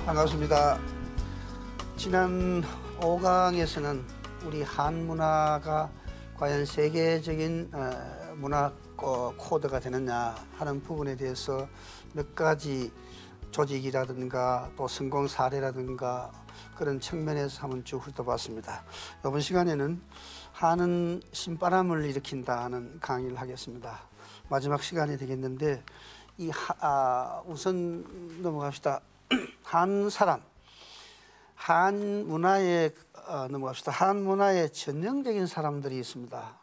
반갑습니다. 지난 5강에서는 우리 한문화가 과연 세계적인 문화 코드가 되느냐 하는 부분에 대해서 몇 가지 조직이라든가 또 성공 사례라든가 그런 측면에서 한번 쭉 훑어봤습니다. 이번 시간에는 한은 신바람을 일으킨다는 강의를 하겠습니다. 마지막 시간이 되겠는데 우선 넘어갑시다. 한 사람, 한 문화에 넘어갑시다. 한 문화에 전형적인 사람들이 있습니다.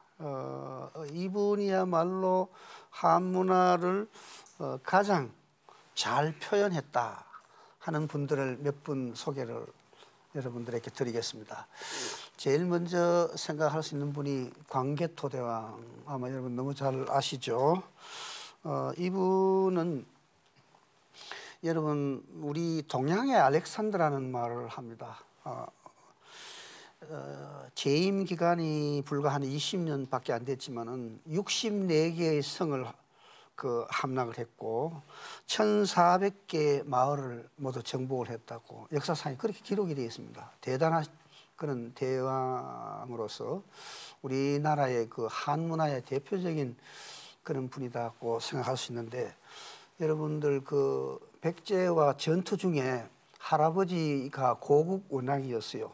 이분이야말로 한 문화를 가장 잘 표현했다 하는 분들을 몇 분 소개를 여러분들에게 드리겠습니다. 제일 먼저 생각할 수 있는 분이 광개토대왕, 아마 여러분 너무 잘 아시죠? 이분은 여러분 우리 동양의 알렉산더라는 말을 합니다. 재임 기간이 불과 한 20년밖에 안 됐지만은 64개의 성을 함락을 했고 1,400개 마을을 모두 정복을 했다고 역사상에 그렇게 기록이 되어 있습니다. 대단한 그런 대왕으로서 우리나라의 그 한문화의 대표적인 그런 분이다고 생각할 수 있는데, 여러분들 그 백제와 전투 중에 할아버지가 고국 원왕이었어요.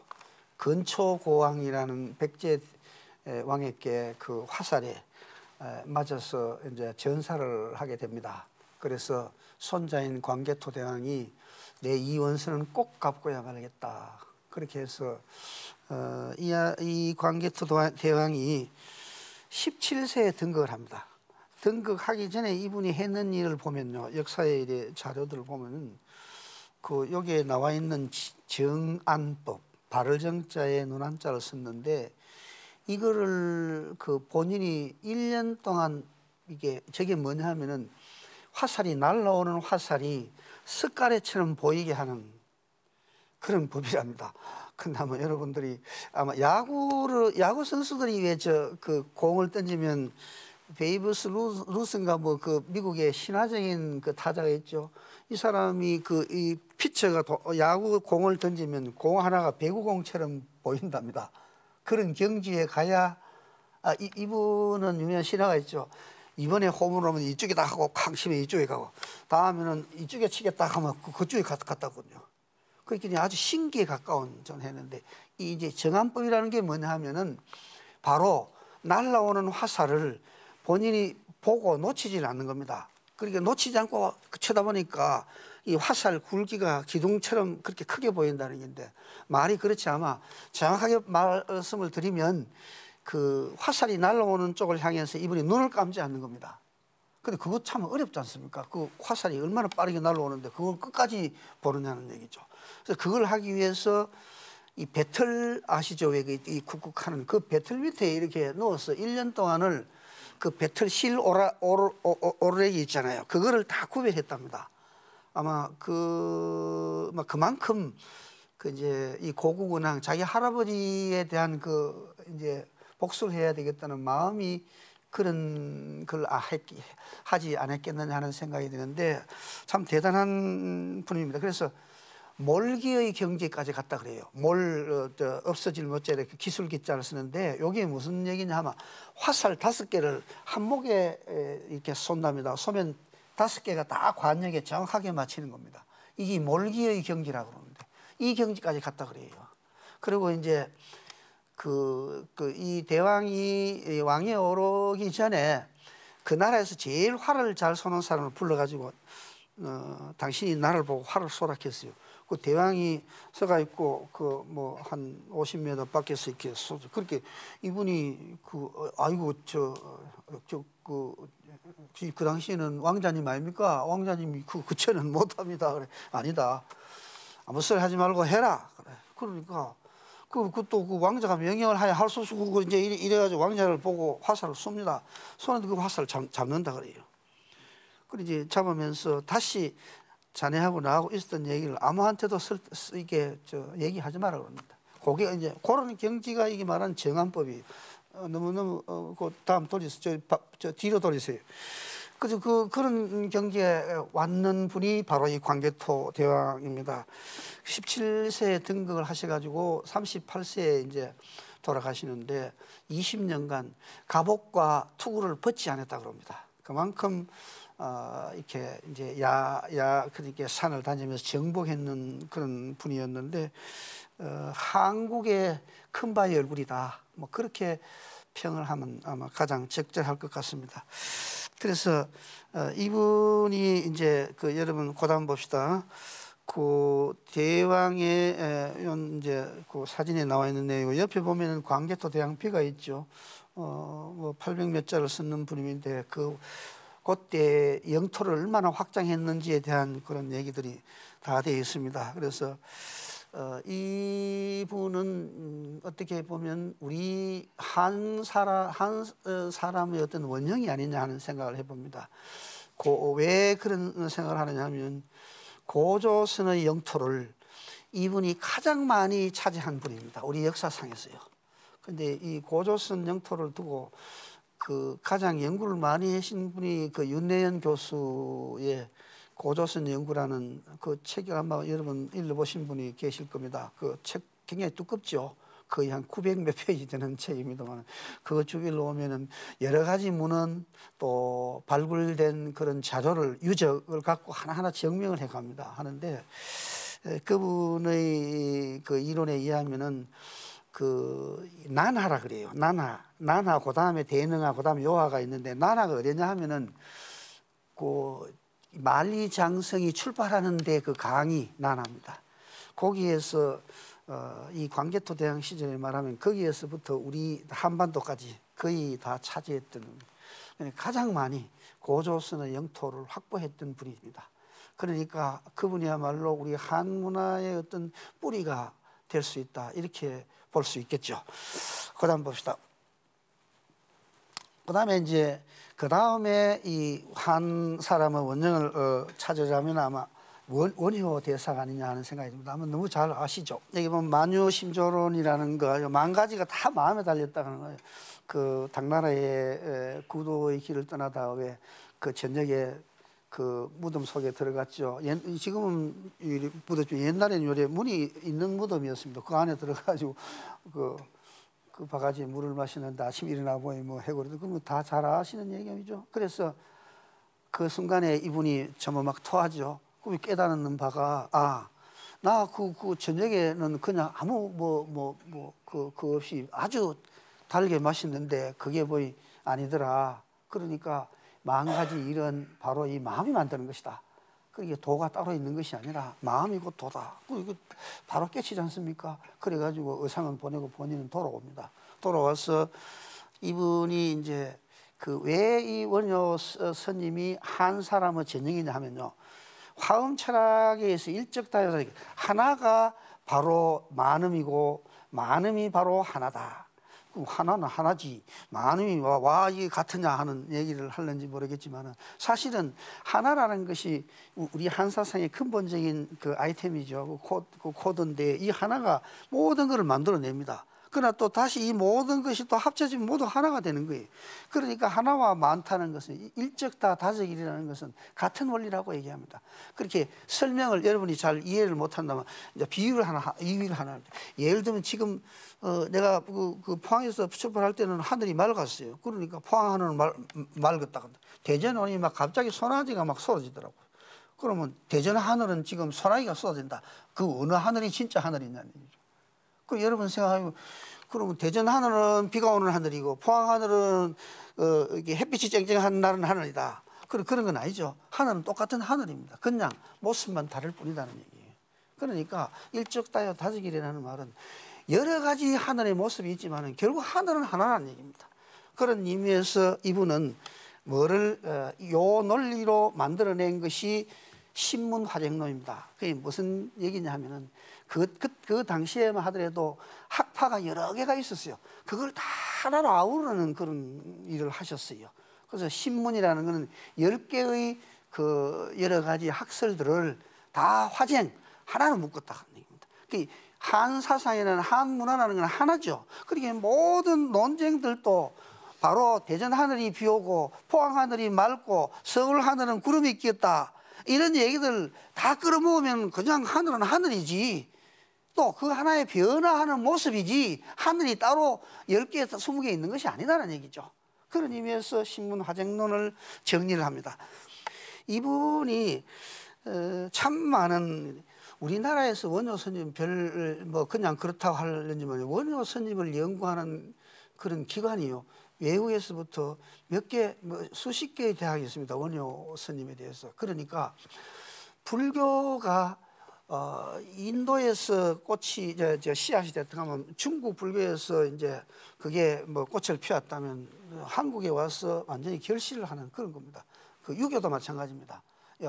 근초고왕이라는 백제 왕에게 그 화살에 맞아서 이제 전사를 하게 됩니다. 그래서 손자인 광개토대왕이 내 이 원수는 꼭 갚고야 말겠다. 그렇게 해서 이 광개토대왕이 17세에 등극을 합니다. 등극하기 전에 이분이 했는 일을 보면요, 역사의 일의 자료들을 보면은 여기에 나와 있는 정안법, 발을정자에 눈안자를 썼는데, 이거를 본인이 1년 동안 저게 뭐냐 하면은 화살이 날라오는 화살이 습가래처럼 보이게 하는 그런 법이랍니다. 근데 아마 여러분들이 아마 야구 선수들이 왜 공을 던지면 베이브스 루스인가 미국의 신화적인 타자가 있죠. 이 사람이 이 피처가 야구 공을 던지면 공 하나가 배구공처럼 보인답니다. 그런 경지에 가야 이분은 유명한 신화가 있죠. 이번에 홈을 오면 이쪽에다 하고 쾅 치면 이쪽에 가고, 다음에는 이쪽에 치겠다 하면 그쪽에 갔다거든요. 그러니까 아주 신기에 가까운 전 했는데, 이제 정안법이라는 게 뭐냐 하면은 바로 날라오는 화살을 본인이 보고 놓치질 않는 겁니다. 그러니까 놓치지 않고 쳐다보니까 이 화살 굵기가 기둥처럼 그렇게 크게 보인다는 건데, 말이 그렇지 아마 정확하게 말씀을 드리면 그 화살이 날아오는 쪽을 향해서 이분이 눈을 감지 않는 겁니다. 근데 그거 참 어렵지 않습니까? 그 화살이 얼마나 빠르게 날아오는데 그걸 끝까지 보느냐는 얘기죠. 그래서 그걸 하기 위해서 이 배틀 아시죠? 왜 이 쿡쿡하는 그 배틀 밑에 이렇게 넣어서 1년 동안을 그 배틀 실 오르렉이 있잖아요. 그거를 다 구별했답니다. 아마 그만큼 이제 이 고국 원왕 자기 할아버지에 대한 이제 복수를 해야 되겠다는 마음이 그런 걸 하지 않았겠느냐 하는 생각이 드는데, 참 대단한 분입니다. 그래서 몰기의 경지까지 갔다 그래요. 없어질 못자 이렇게 기술 기자를 쓰는데, 여기 무슨 얘기냐 하면 화살 5개를 한 목에 이렇게 쏜답니다. 쏘면 5개가 다 관역에 정확하게 맞히는 겁니다. 이게 몰기의 경지라고 그러는데, 이 경지까지 갔다 그래요. 그리고 이제 이 대왕이 왕위에 오르기 전에 그 나라에서 제일 활을 잘 쏘는 사람을 불러가지고 당신이 나를 보고 활을 쏘라 했어요. 그 대왕이 서가 있고 한 50m 밖에서 이렇게 쏘죠. 그렇게 이분이 아이고 그 당시에는 왕자님 아닙니까? 왕자님이 그 처는 못합니다. 그래. 아니다. 아무 소리 하지 말고 해라. 그래. 그러니까 또 그 왕자가 명령을 하야 할 수 없고 이제 이래가지고 왕자를 보고 화살을 쏩니다. 쏘는데 그 화살을 잡는다 그래요. 그리고 이제 잡으면서 다시 자네하고 나하고 있었던 얘기를 아무한테도 이게 얘기하지 마라 그럽니다. 그게 이제 그런 경지가 이게 말하는 정안법이 너무너무 다음 돌리세요. 저 뒤로 돌리세요. 그래서 그런 경지에 왔는 분이 바로 이 광개토 대왕입니다. 17세에 등극을 하셔가지고 38세에 이제 돌아가시는데 20년간 갑옷과 투구를 벗지 않았다 그럽니다. 그만큼 이렇게 이제 그렇게 산을 다니면서 정복했는 그런 분이었는데 한국의 큰 바위 얼굴이다. 뭐 그렇게 평을 하면 아마 가장 적절할 것 같습니다. 그래서 이분이 이제 여러분 고단 봅시다. 그 대왕의 이제 그 사진에 나와 있는 내용 옆에 보면은 광개토 대왕비가 있죠. 뭐 800몇 자를 쓰는 분인데 그때 영토를 얼마나 확장했는지에 대한 그런 얘기들이 다 되어 있습니다. 그래서 이분은 어떻게 보면 우리 한 사람의 어떤 원형이 아니냐 하는 생각을 해봅니다. 왜 그런 생각을 하느냐 하면 고조선의 영토를 이분이 가장 많이 차지한 분입니다. 우리 역사상에서요. 근데 이 고조선 영토를 두고 가장 연구를 많이 하신 분이 윤내연 교수의 고조선 연구라는 그 책을 아마 여러분 읽어보신 분이 계실 겁니다. 그 책 굉장히 두껍죠. 거의 한 900몇 페이지 되는 책입니다만 그거 쭉 읽어보면은 여러 가지 문헌 또 발굴된 그런 자료를 유적을 갖고 하나하나 증명을 해갑니다. 하는데 그분의 그 이론에 의하면은 난하라 그래요. 난하 그다음에 대능하 그다음에 요하가 있는데 난하가 어디냐 하면은 만리장성이 출발하는데 그 강이 난하입니다. 거기에서 이 광개토 대왕 시절에 말하면 거기에서부터 우리 한반도까지 거의 다 차지했던 가장 많이 고조선의 영토를 확보했던 분입니다. 그러니까 그분이야말로 우리 한문화의 어떤 뿌리가 될 수 있다 이렇게 볼 수 있겠죠. 그다음 봅시다. 그다음에 이제 이 한 사람의 원형을 찾으자면 아마 원효 대사가 아니냐 하는 생각이 듭니다. 아마 너무 잘 아시죠? 여기 보면 만유심조론이라는 거, 만 가지가 다 마음에 달렸다는 거예요. 그 당나라의 구도의 길을 떠나다 왜 그 저녁에 그 무덤 속에 들어갔죠. 지금은 무덤 옛날에는 요래 문이 있는 무덤이었습니다. 그 안에 들어가지고 그 바가지에 물을 마시는데 아침 일어나 보니 뭐 해고리도 그런 거 다 잘 아시는 얘기죠. 그래서 그 순간에 이분이 정말 막 토하죠. 그럼 깨달는 바가 나 그 저녁에는 그냥 아무 그 없이 아주 달게 마시는데 그게 뭐이 아니더라. 그러니까 만 가지 일은 바로 이 마음이 만드는 것이다. 그게 도가 따로 있는 것이 아니라 마음이 곧 도다. 이거 바로 깨치지 않습니까? 그래가지고 의상은 보내고 본인은 돌아옵니다. 돌아와서 이분이 이제 왜 이 원효 스님이 한 사람의 전형이냐 하면요. 화엄 철학에 의해서 일적다여사 하나가 바로 만음이고 만음이 바로 하나다. 그럼 하나는 하나지 만음이 와 이게 같으냐 하는 얘기를 하는지 모르겠지만 사실은 하나라는 것이 우리 한사상의 근본적인 그 아이템이죠. 그 코드인데 이 하나가 모든 것을 만들어냅니다. 그러나 또 다시 이 모든 것이 또 합쳐지면 모두 하나가 되는 거예요. 그러니까 하나와 많다는 것은 일적다 다적이라는 것은 같은 원리라고 얘기합니다. 그렇게 설명을 여러분이 잘 이해를 못한다면 이제 비유를 하나 예를 들면 지금 내가 그 포항에서 출발할 때는 하늘이 맑았어요. 그러니까 포항 하늘은 맑았다. 대전 오니 막 갑자기 소나기가 막 쏟아지더라고요. 그러면 대전 하늘은 지금 소나기가 쏟아진다. 그 어느 하늘이 진짜 하늘이냐는 얘기죠. 그 여러분 생각하면 그러면 대전 하늘은 비가 오는 하늘이고 포항 하늘은 이게 햇빛이 쨍쨍한 날은 하늘이다. 그런 건 아니죠. 하늘은 똑같은 하늘입니다. 그냥 모습만 다를 뿐이라는 얘기예요. 그러니까 일적다여 다적이라는 말은 여러 가지 하늘의 모습이 있지만 결국 하늘은 하나라는 얘기입니다. 그런 의미에서 이분은 요 논리로 만들어낸 것이 신문화쟁론입니다. 그게 무슨 얘기냐 하면은 그 당시에만 하더라도 학파가 여러 개가 있었어요. 그걸 다 하나로 아우르는 그런 일을 하셨어요. 그래서 신문이라는 것은 10개의 그 여러 가지 학설들을 다 화쟁 하나로 묶었다 하는 얘기입니다. 한 사상이라는 한 문화라는 건 하나죠. 그러니까 모든 논쟁들도 바로 대전 하늘이 비 오고 포항 하늘이 맑고 서울 하늘은 구름이 끼었다. 이런 얘기들 다 끌어모으면 그냥 하늘은 하늘이지. 또 그 하나의 변화하는 모습이지 하늘이 따로 10개에서 20개 있는 것이 아니다라는 얘기죠. 그런 의미에서 신문 화쟁론을 정리를 합니다. 이분이 참 많은 우리나라에서 원효 스님 뭐 그냥 그렇다고 하려는지 모르겠는데 원효 스님을 연구하는 그런 기관이요. 외국에서부터 몇 개, 뭐 수십 개의 대학이 있습니다. 원효 스님에 대해서. 그러니까 불교가 인도에서 꽃이 씨앗이 됐다 하면 중국 불교에서 이제 그게 뭐 꽃을 피웠다면 한국에 와서 완전히 결실을 하는 그런 겁니다. 그 유교도 마찬가지입니다.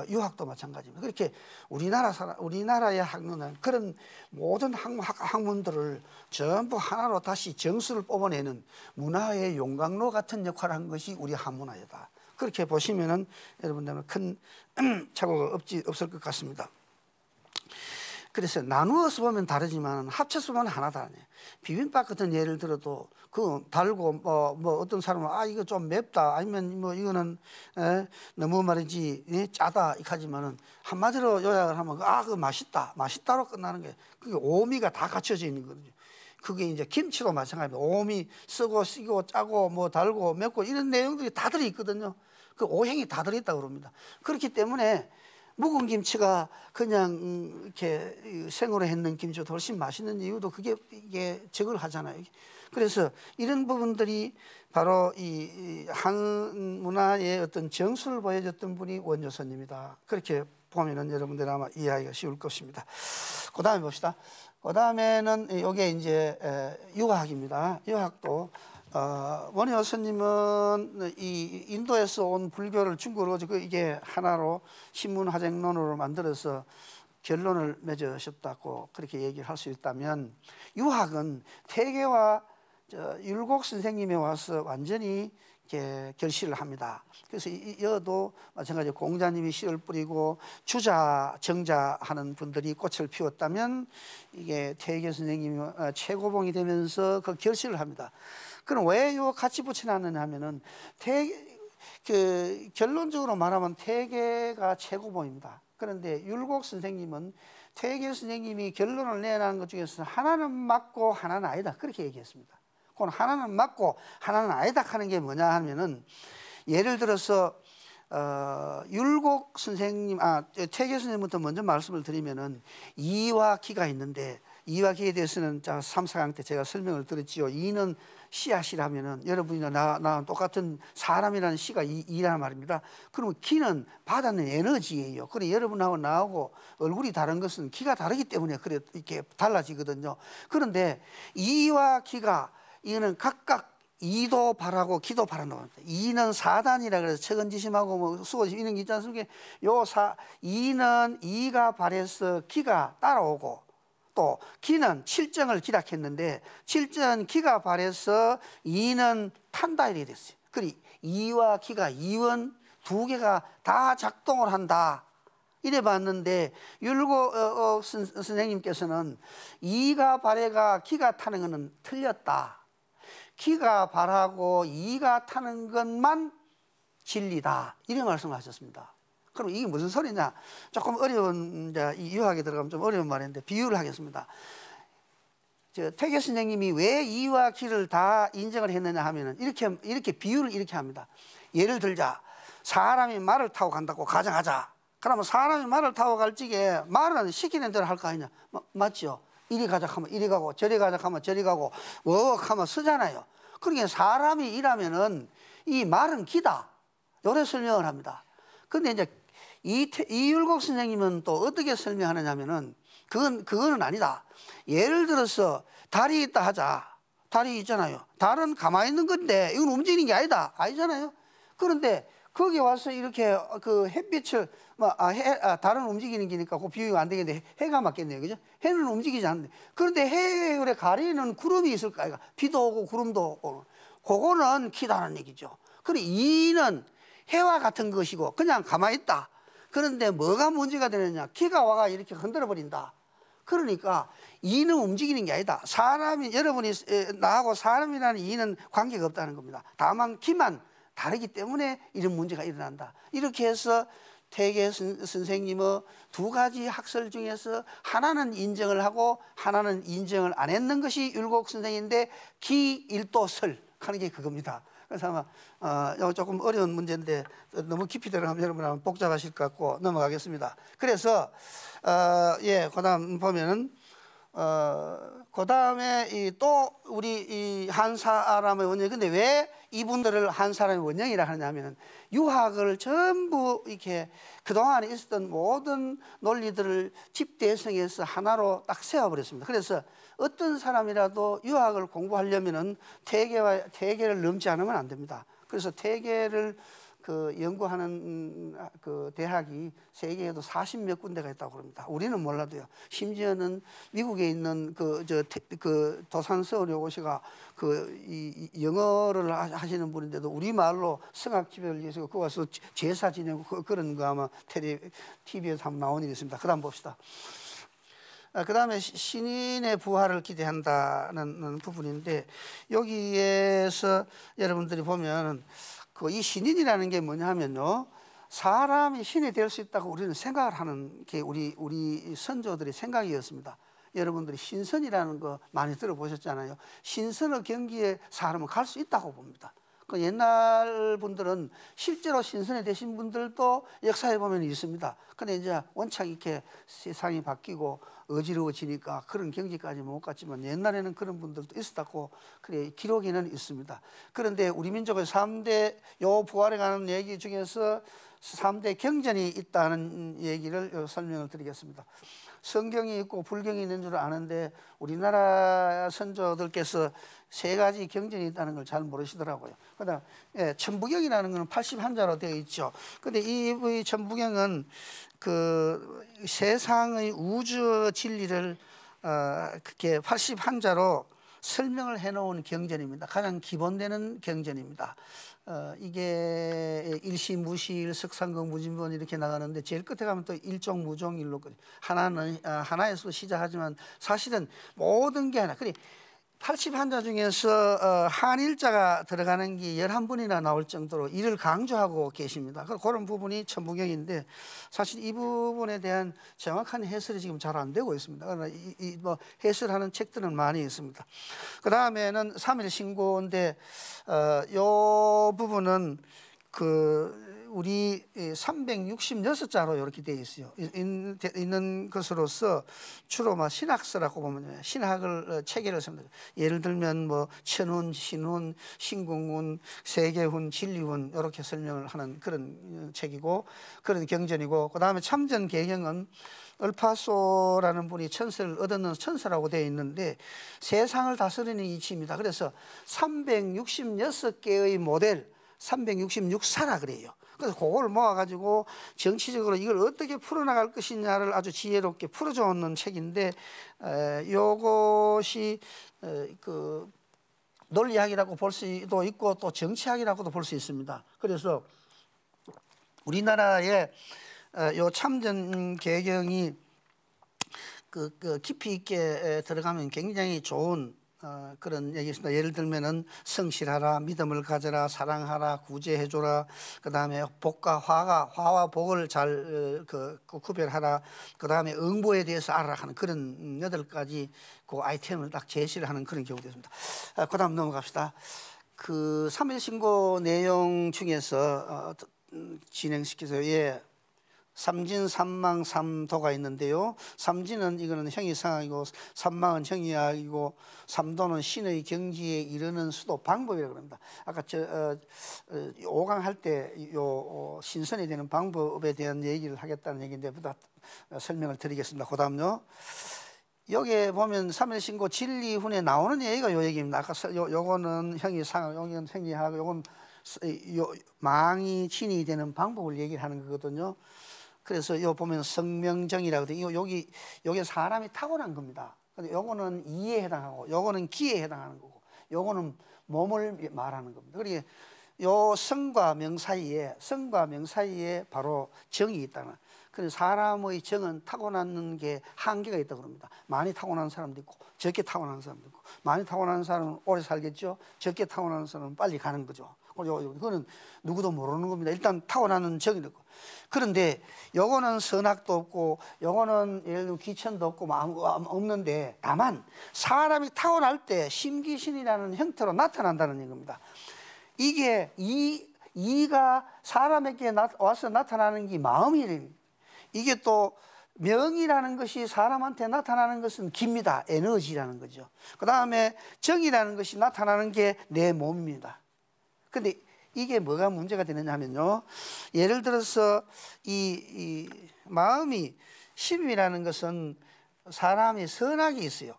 유학도 마찬가지입니다. 그렇게 우리나라의 학문은 그런 모든 학문들을 전부 하나로 다시 정수를 뽑아내는 문화의 용광로 같은 역할을 한 것이 우리 한문화이다. 그렇게 보시면은 여러분들은 큰 착오가 없을 것 같습니다. 그래서 나누어서 보면 다르지만 합쳐서 보면 하나다. 비빔밥 같은 예를 들어도 그 달고 뭐 어떤 사람은 이거 좀 맵다 아니면 뭐 이거는 너무 말이지 짜다 이렇게 하지만은 한마디로 요약을 하면 그거 맛있다로 끝나는 게 그게 오미가 다 갖춰져 있는 거거든요. 그게 이제 김치도 마찬가지입니다. 오미 쓰고 쓰고 짜고 뭐 달고 맵고 이런 내용들이 다 들어 있거든요. 그 오행이 다 들어 있다고 그럽니다. 그렇기 때문에 묵은 김치가 그냥 이렇게 생으로 했는 김치보다 훨씬 맛있는 이유도 이게 저걸 하잖아요. 그래서 이런 부분들이 바로 이 한문화의 어떤 정수를 보여줬던 분이 원효 스님이다. 그렇게 보면은 여러분들 아마 이해하기가 쉬울 것입니다. 그 다음에 봅시다. 그 다음에는 이게 이제 유학입니다. 유학도 원효 스님은 이 인도에서 온 불교를 중국으로 이게 하나로 신문화쟁론으로 만들어서 결론을 맺으셨다고 그렇게 얘기를 할 수 있다면 유학은 태계와 율곡 선생님에 와서 완전히 이렇게 결실을 합니다. 그래서 여도 마찬가지로 공자님이 씨를 뿌리고 주자, 정자 하는 분들이 꽃을 피웠다면 이게 태계 선생님이 최고봉이 되면서 그 결실을 합니다. 그럼 왜 이거 같이 붙여놨느냐 하면은 결론적으로 말하면 태계가 최고봉입니다. 그런데 율곡 선생님은 태계 선생님이 결론을 내놓은 것 중에서 하나는 맞고 하나는 아니다 그렇게 얘기했습니다. 그건 하나는 맞고 하나는 아니다 하는 게 뭐냐 하면은 예를 들어서 율곡 선생님, 태계 선생님부터 먼저 말씀을 드리면은 이와 기가 있는데 이와 기에 대해서는 3, 4강 때 제가 설명을 드렸지요. 이는 씨앗이라면은 여러분이나 나랑 똑같은 사람이라는 씨가 이란 말입니다. 그러면 기는 받아낸 에너지예요. 그래 여러분하고 나하고 얼굴이 다른 것은 기가 다르기 때문에 그래 이렇게 달라지거든요. 그런데 이와 기가 이거는 각각 이도 바라고 기도 바라는 겁니다. 이는 사단이라 그래서 책은지심하고 뭐 수고심 이런 게 있지 않습니까? 이는 이가 발해서 기가 따라오고 또 기는 칠정을 기락했는데 칠정 기가 발해서 이는 탄다 이렇게 됐어요. 그리고 이와 기가 이원 두 개가 다 작동을 한다. 이래 봤는데 율곡 선생님께서는 이가 발해가 기가 타는 것은 틀렸다. 기가 발하고 이가 타는 것만 진리다. 이런 말씀을 하셨습니다. 그럼 이게 무슨 소리냐? 조금 어려운 이제 이 유학에 들어가면 좀 어려운 말인데 비유를 하겠습니다. 태계 선생님이 왜 이와 기를 다 인정을 했느냐 하면은 이렇게 비유를 이렇게 합니다. 예를 들자 사람이 말을 타고 간다고 가정하자. 그러면 사람이 말을 타고 갈 적에 말은 시키는 대로 할 거 아니냐? 맞죠? 이리 가자 하면 이리 가고 저리 가자 하면 저리 가고 워억 하면 쓰잖아요. 그러니까 사람이 일하면은 이 말은 기다. 요래 설명을 합니다. 근데 이제 이율곡 선생님은 또 어떻게 설명하느냐 하면은 그거는 아니다. 예를 들어서 달이 있다 하자. 달이 있잖아요. 달은 가만히 있는 건데 이건 움직이는 게 아니잖아요. 그런데 거기 와서 이렇게 그 햇빛을 달은 움직이는 거니까 그 비유가 안 되겠는데 해가 맞겠네요. 그죠? 해는 움직이지 않는데 그런데 해를 가리는 구름이 있을 거야. 비도 오고 구름도 오고 그거는 기다는 얘기죠. 그리고 이는 해와 같은 것이고 그냥 가만히 있다. 그런데 뭐가 문제가 되느냐? 기가 와가 이렇게 흔들어 버린다. 그러니까 이는 움직이는 게 아니다. 사람이 여러분이 나하고 사람이라는 이는 관계가 없다는 겁니다. 다만 기만 다르기 때문에 이런 문제가 일어난다. 이렇게 해서 퇴계 선생님의 두 가지 학설 중에서 하나는 인정을 하고 하나는 인정을 안 했는 것이 율곡 선생인데 기일도설 하는 게 그겁니다. 그래서 아마 조금 어려운 문제인데 너무 깊이 들어가면 여러분 복잡하실 것 같고 넘어가겠습니다. 그래서 예, 그다음 보면은 그다음에 또 우리 이 한 사람의 원령, 근데 왜 이분들을 한 사람의 원령이라 하냐면은 유학을 전부 이렇게 그동안에 있었던 모든 논리들을 집대성해서 하나로 딱 세워버렸습니다. 그래서 어떤 사람이라도 유학을 공부하려면은 퇴계를 넘지 않으면 안 됩니다. 그래서 퇴계를 연구하는 대학이 세계에도 40몇 군데가 있다고 그럽니다. 우리는 몰라도요. 심지어는 미국에 있는 도산서울여고시가 영어를 하시는 분인데도 우리말로 성악 지배를 위해서 그 와서 제사 지내고 그런 거 아마 TV에서 한번 나온 일이 있습니다. 그다음 봅시다. 그 다음에 신인의 부활을 기대한다는 부분인데, 여기에서 여러분들이 보면 이 신인이라는 게 뭐냐 하면요, 사람이 신이 될 수 있다고 우리는 생각을 하는 게 우리 선조들의 생각이었습니다. 여러분들이 신선이라는 거 많이 들어보셨잖아요. 신선의 경기에 사람은 갈 수 있다고 봅니다. 옛날 분들은 실제로 신선이 되신 분들도 역사에 보면 있습니다. 근데 이제 원창 이렇게 세상이 바뀌고 어지러워지니까 그런 경지까지 못 갔지만 옛날에는 그런 분들도 있었다고 그래 기록에는 있습니다. 그런데 우리 민족의 3대 요 부활에 관한 얘기 중에서 3대 경전이 있다는 얘기를 설명을 드리겠습니다. 성경이 있고 불경이 있는 줄 아는데 우리나라 선조들께서 3가지 경전이 있다는 걸 잘 모르시더라고요. 그다음 천부경이라는 것은 81자로 되어 있죠. 근데 이 천부경은 세상의 우주 진리를 그렇게 81자로 설명을 해놓은 경전입니다. 가장 기본되는 경전입니다. 이게 일시무실, 석상공, 무진본 이렇게 나가는데 제일 끝에 가면 또 일종무종일로 하나는 하나에서 시작하지만 사실은 모든 게 하나. 그래 81자 중에서 한일자가 들어가는 게 11분이나 나올 정도로 이를 강조하고 계십니다. 그런 부분이 천부경인데 사실 이 부분에 대한 정확한 해설이 지금 잘 안 되고 있습니다. 그러나 뭐 해설하는 책들은 많이 있습니다. 그 다음에는 삼일신고인데 이 부분은 우리 366자로 이렇게 되어 있어요. 있는 것으로서 주로 신학서라고 보면 신학을 체계를 씁니다. 예를 들면 뭐 천운, 신운, 신궁운, 세계운, 진리운 이렇게 설명을 하는 그런 책이고 그런 경전이고, 그 다음에 참전개경은 얼파소라는 분이 천서를 얻었는 천서라고 되어 있는데 세상을 다스리는 이치입니다. 그래서 366개의 모델 366사라 그래요. 그래서 그걸 모아가지고 정치적으로 이걸 어떻게 풀어나갈 것이냐를 아주 지혜롭게 풀어주는 책인데 이것이 논리학이라고 볼 수도 있고 또 정치학이라고도 볼 수 있습니다. 그래서 우리나라의 요 참전개경이 깊이 있게 들어가면 굉장히 좋은 그런 얘기 있습니다. 예를 들면은 성실하라, 믿음을 가져라, 사랑하라, 구제해줘라, 그 다음에 복과 화와 복을 잘 구별하라, 그 다음에 응보에 대해서 알아라 하는 그런 8가지 그 아이템을 딱 제시를 하는 그런 경우도 있습니다. 그 다음 넘어갑시다. 삼일신고 내용 중에서 진행시켜서 삼진, 삼망, 삼도가 있는데요. 삼진은 이거는 형이상학이고 삼망은 형이학이고 삼도는 신의 경지에 이르는 수도 방법이라고 합니다. 아까 5강 할 때 신선이 되는 방법에 대한 얘기를 하겠다는 얘기인데 보다 설명을 드리겠습니다. 그 다음요. 여기에 보면 삼일신고 진리훈에 나오는 얘기가 요 얘기입니다. 아까 요거는 형이상학, 요거는 형이학, 요건 망이 진이 되는 방법을 얘기를 하는 거거든요. 그래서 요 보면 성명정이라고 돼. 요게 사람이 타고난 겁니다. 근데 요거는 이에 해당하고 요거는 기에 해당하는 거고 요거는 몸을 말하는 겁니다. 그러니까 요 성과 명 사이에 바로 정이 있다는. 그래서 사람의 정은 타고나는 게 한계가 있다고 그럽니다. 많이 타고나는 사람도 있고 적게 타고나는 사람도 있고, 많이 타고나는 사람은 오래 살겠죠. 적게 타고나는 사람은 빨리 가는 거죠. 그거는 누구도 모르는 겁니다. 일단 타고나는 정이 있고. 그런데 요거는 선악도 없고 요거는 예를 들면 귀천도 없고 없는데, 다만 사람이 타고날 때 심기신이라는 형태로 나타난다는 겁니다. 이게 이가 사람에게 와서 나타나는 게 마음이래요. 이게 또 명이라는 것이 사람한테 나타나는 것은 기입니다. 에너지라는 거죠. 그 다음에 정이라는 것이 나타나는 게 내 몸입니다. 근데 이게 뭐가 문제가 되느냐 하면요, 예를 들어서 이 마음이, 심이라는 것은 사람이 선악이 있어요.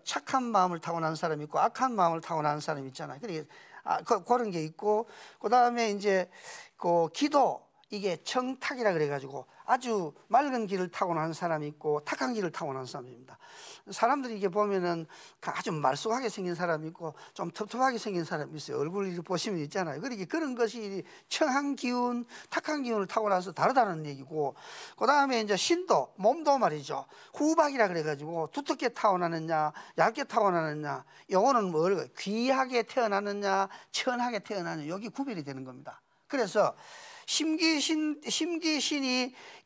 착한 마음을 타고난 사람이 있고 악한 마음을 타고난 사람이 있잖아요. 그런 게 있고, 그 다음에 이제 그 기도, 이게 청탁이라 그래가지고 아주 맑은 길을 타고난 사람이 있고 탁한 길을 타고난 사람입니다. 사람들이 이게 보면은 아주 말쑥하게 생긴 사람이 있고 좀 텁텁하게 생긴 사람이 있어요. 얼굴을 보시면 있잖아요. 그러니까 그런 것이 청한 기운, 탁한 기운을 타고나서 다르다는 얘기고, 그 다음에 이제 신도, 몸도 말이죠. 후박이라 그래가지고 두텁게 타고나느냐 얇게 타고나느냐, 요거는 뭘 귀하게 태어나느냐 천하게 태어나느냐, 여기 구별이 되는 겁니다. 그래서 심기신이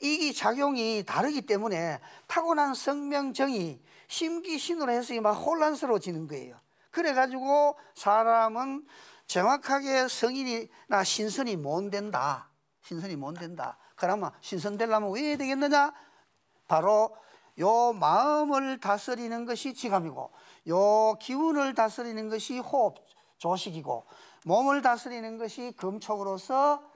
이기 작용이 다르기 때문에 타고난 성명정이 심기신으로 해서 막 혼란스러워지는 거예요. 그래가지고 사람은 정확하게 성인이나 신선이 못 된다. 신선이 못 된다. 그러면 신선 되려면 왜 해야 되겠느냐? 바로 요 마음을 다스리는 것이 지감이고, 요 기운을 다스리는 것이 호흡, 조식이고, 몸을 다스리는 것이 금촉으로서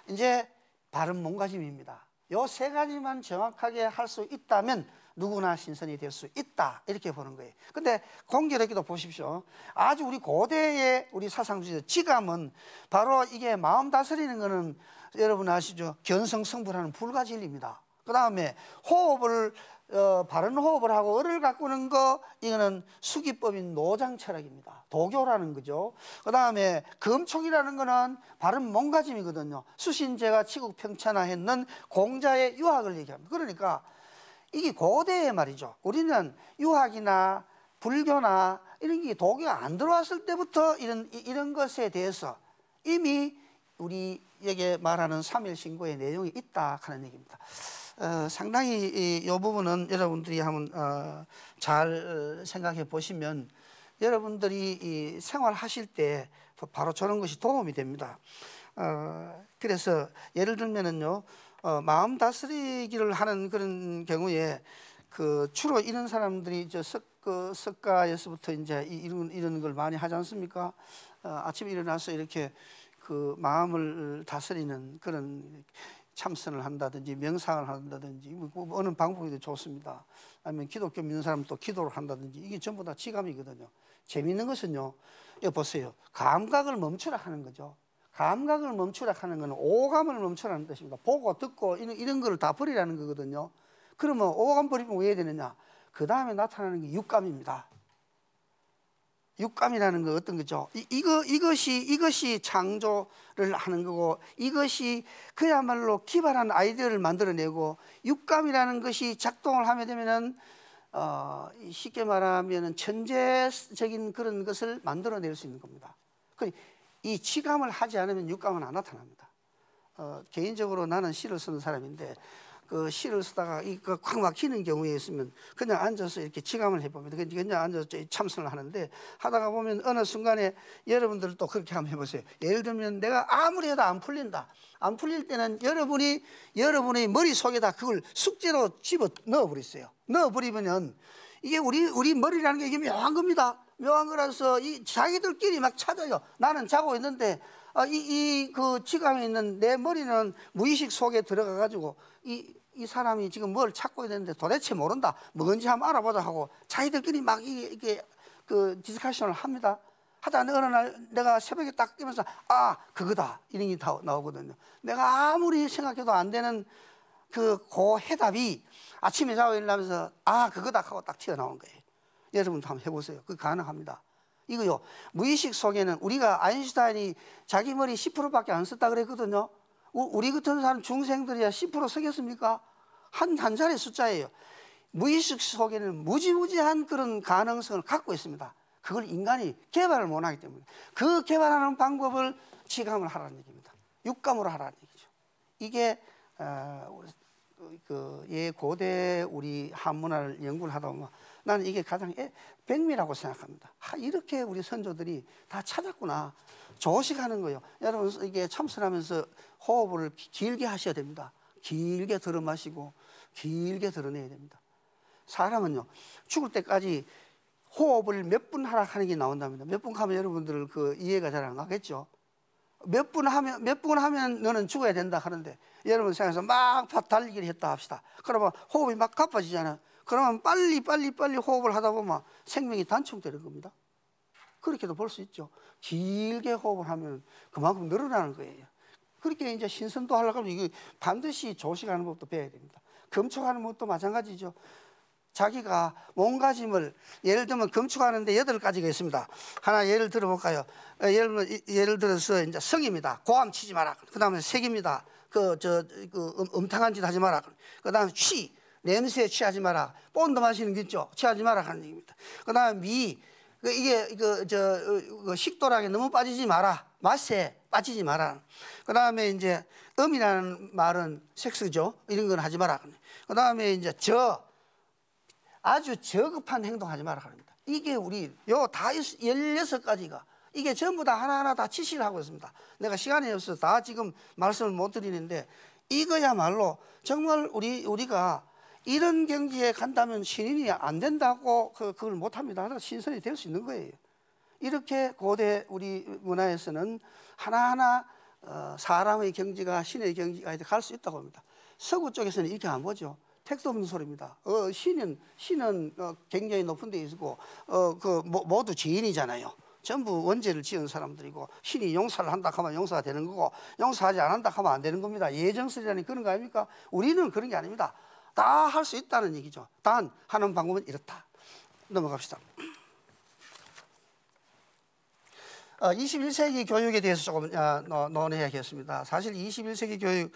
이제 바른 몸가짐입니다. 요 세 가지만 정확하게 할 수 있다면 누구나 신선이 될 수 있다, 이렇게 보는 거예요. 근데 공교롭게도 보십시오. 아주 우리 고대의 우리 사상주의 지감은 바로 이게 마음 다스리는 거는 여러분 아시죠? 견성성불하는 불가진리입니다. 그 다음에 호흡을 바른 호흡을 하고 을을 가꾸는 거, 이거는 수기법인 노장철학입니다. 도교라는 거죠. 그 다음에 금촉이라는 거는 바른 몸가짐이거든요. 수신제가 치국평천하했는 공자의 유학을 얘기합니다. 그러니까 이게 고대의 말이죠. 우리는 유학이나 불교나 이런 게 도교가 안 들어왔을 때부터 이런 것에 대해서 이미 우리에게 말하는 삼일신고의 내용이 있다 하는 얘기입니다. 상당히 이 부분은 여러분들이 한번 잘 생각해 보시면 여러분들이 이 생활하실 때 바로 저런 것이 도움이 됩니다. 그래서 예를 들면은요, 마음 다스리기를 하는 그런 경우에 주로 이런 사람들이 석가에서부터 이제 이런 걸 많이 하지 않습니까? 아침에 일어나서 이렇게 마음을 다스리는 그런 참선을 한다든지 명상을 한다든지 어느 방법이 좋습니다. 아니면 기독교 믿는 사람은 또 기도를 한다든지, 이게 전부 다 지감이거든요. 재미있는 것은요, 이거 보세요. 감각을 멈추라 하는 거죠. 감각을 멈추라 하는 것은 오감을 멈추라는 뜻입니다. 보고 듣고 이런 거를 다 버리라는 거거든요. 그러면 오감 버리면 왜 해야 되느냐? 그 다음에 나타나는 게 육감입니다. 육감이라는 건 어떤 거죠? 이것이 창조를 하는 거고, 이것이 그야말로 기발한 아이디어를 만들어내고, 육감이라는 것이 작동을 하게 되면은 쉽게 말하면은 천재적인 그런 것을 만들어낼 수 있는 겁니다. 이 치감을 하지 않으면 육감은 안 나타납니다. 개인적으로 나는 시를 쓰는 사람인데, 시를 쓰다가 콱 막히는 경우에 있으면 그냥 앉아서 이렇게 치감을 해봅니다. 그냥 앉아서 참선을 하는데, 하다가 보면 어느 순간에 여러분들도 그렇게 한번 해보세요. 예를 들면 내가 아무리 해도 안 풀린다. 안 풀릴 때는 여러분의 머릿속에다 그걸 숙제로 집어 넣어버렸어요. 넣어버리면 이게 우리 머리라는 게 이게 묘한 겁니다. 묘한 거라서 자기들끼리 막 찾아요. 나는 자고 있는데 그 지감에 있는 내 머리는 무의식 속에 들어가가지고 이 사람이 지금 뭘 찾고 있는데 도대체 모른다. 뭔지 한번 알아보자 하고 자기들끼리 막 이게 디스커션을 합니다. 하다 어느 날 내가 새벽에 딱 깨면서 그거다, 이런 게 다 나오거든요. 내가 아무리 생각해도 안 되는 그 해답이 아침에 자고 일어나면서 그거다 하고 딱 튀어나오는 거예요. 여러분도 한번 해보세요. 그거 가능합니다. 이거요, 무의식 속에는 우리가 아인슈타인이 자기 머리 10%밖에 안 썼다 그랬거든요. 우리 같은 사람 중생들이야 10% 서겠습니까? 한 자리 숫자예요. 무의식 속에는 무지무지한 그런 가능성을 갖고 있습니다. 그걸 인간이 개발을 못하기 때문에 그 개발하는 방법을 지감을 하라는 얘기입니다. 육감으로 하라는 얘기죠. 이게 고대 우리 한문화를 연구를 하다 보면 나는 이게 가장 백미라고 생각합니다. 이렇게 우리 선조들이 다 찾았구나. 조식하는 거예요. 여러분 이게 참선하면서 호흡을 길게 하셔야 됩니다. 길게 들어 마시고 길게 드러내야 됩니다. 사람은요 죽을 때까지 호흡을 몇 분 하라 하는 게 나온답니다. 몇 분 하면 여러분들 그 이해가 잘 안 가겠죠. 몇 분 하면 너는 죽어야 된다 하는데 여러분 생각해서 막 달리기를 했다 합시다. 그러면 호흡이 막 가빠지잖아요. 그러면 빨리 호흡을 하다 보면 생명이 단축되는 겁니다. 그렇게도 볼 수 있죠. 길게 호흡을 하면 그만큼 늘어나는 거예요. 그렇게 이제 신선도 하려고 하면 이거 반드시 조식하는 법도 배워야 됩니다. 금축하는 법도 마찬가지죠. 자기가 몸가짐을 예를 들면 금축하는데 8가지가 있습니다. 하나 예를 들어볼까요? 예를 들어서 이제 성입니다. 고함 치지 마라. 그 다음에 색입니다. 음탕한 짓 하지 마라. 그 다음에 냄새에 취하지 마라. 본드 마시는 거 있죠. 취하지 마라 하는 얘기입니다. 그 다음에 미, 식도락에 너무 빠지지 마라. 맛에 빠지지 마라. 그 다음에 이제 음이라는 말은 섹스죠. 이런 건 하지 마라. 그 다음에 이제 아주 저급한 행동하지 마라 합니다. 이게 우리 다 16가지가 이게 전부 다 하나하나 다 지시를 하고 있습니다. 내가 시간이 없어서 다 지금 말씀을 못 드리는데 이거야말로 정말 우리가 이런 경지에 간다면 신인이 안 된다고 그걸 못합니다. 신선이 될 수 있는 거예요. 이렇게 고대 우리 문화에서는 하나하나 사람의 경지가 신의 경지가 갈 수 있다고 합니다. 서구 쪽에서는 이렇게 안 보죠. 택도 없는 소리입니다. 신은 굉장히 높은 데 있고 모두 지인이잖아요. 전부 원죄를 지은 사람들이고 신이 용서를 한다 하면 용서가 되는 거고 용서하지 않는다 하면 안 되는 겁니다. 예정설이라는 그런 거 아닙니까? 우리는 그런 게 아닙니다. 다 할 수 있다는 얘기죠. 단 하는 방법은 이렇다. 넘어갑시다. 21세기 교육에 대해서 조금 논의하겠습니다. 사실 21세기 교육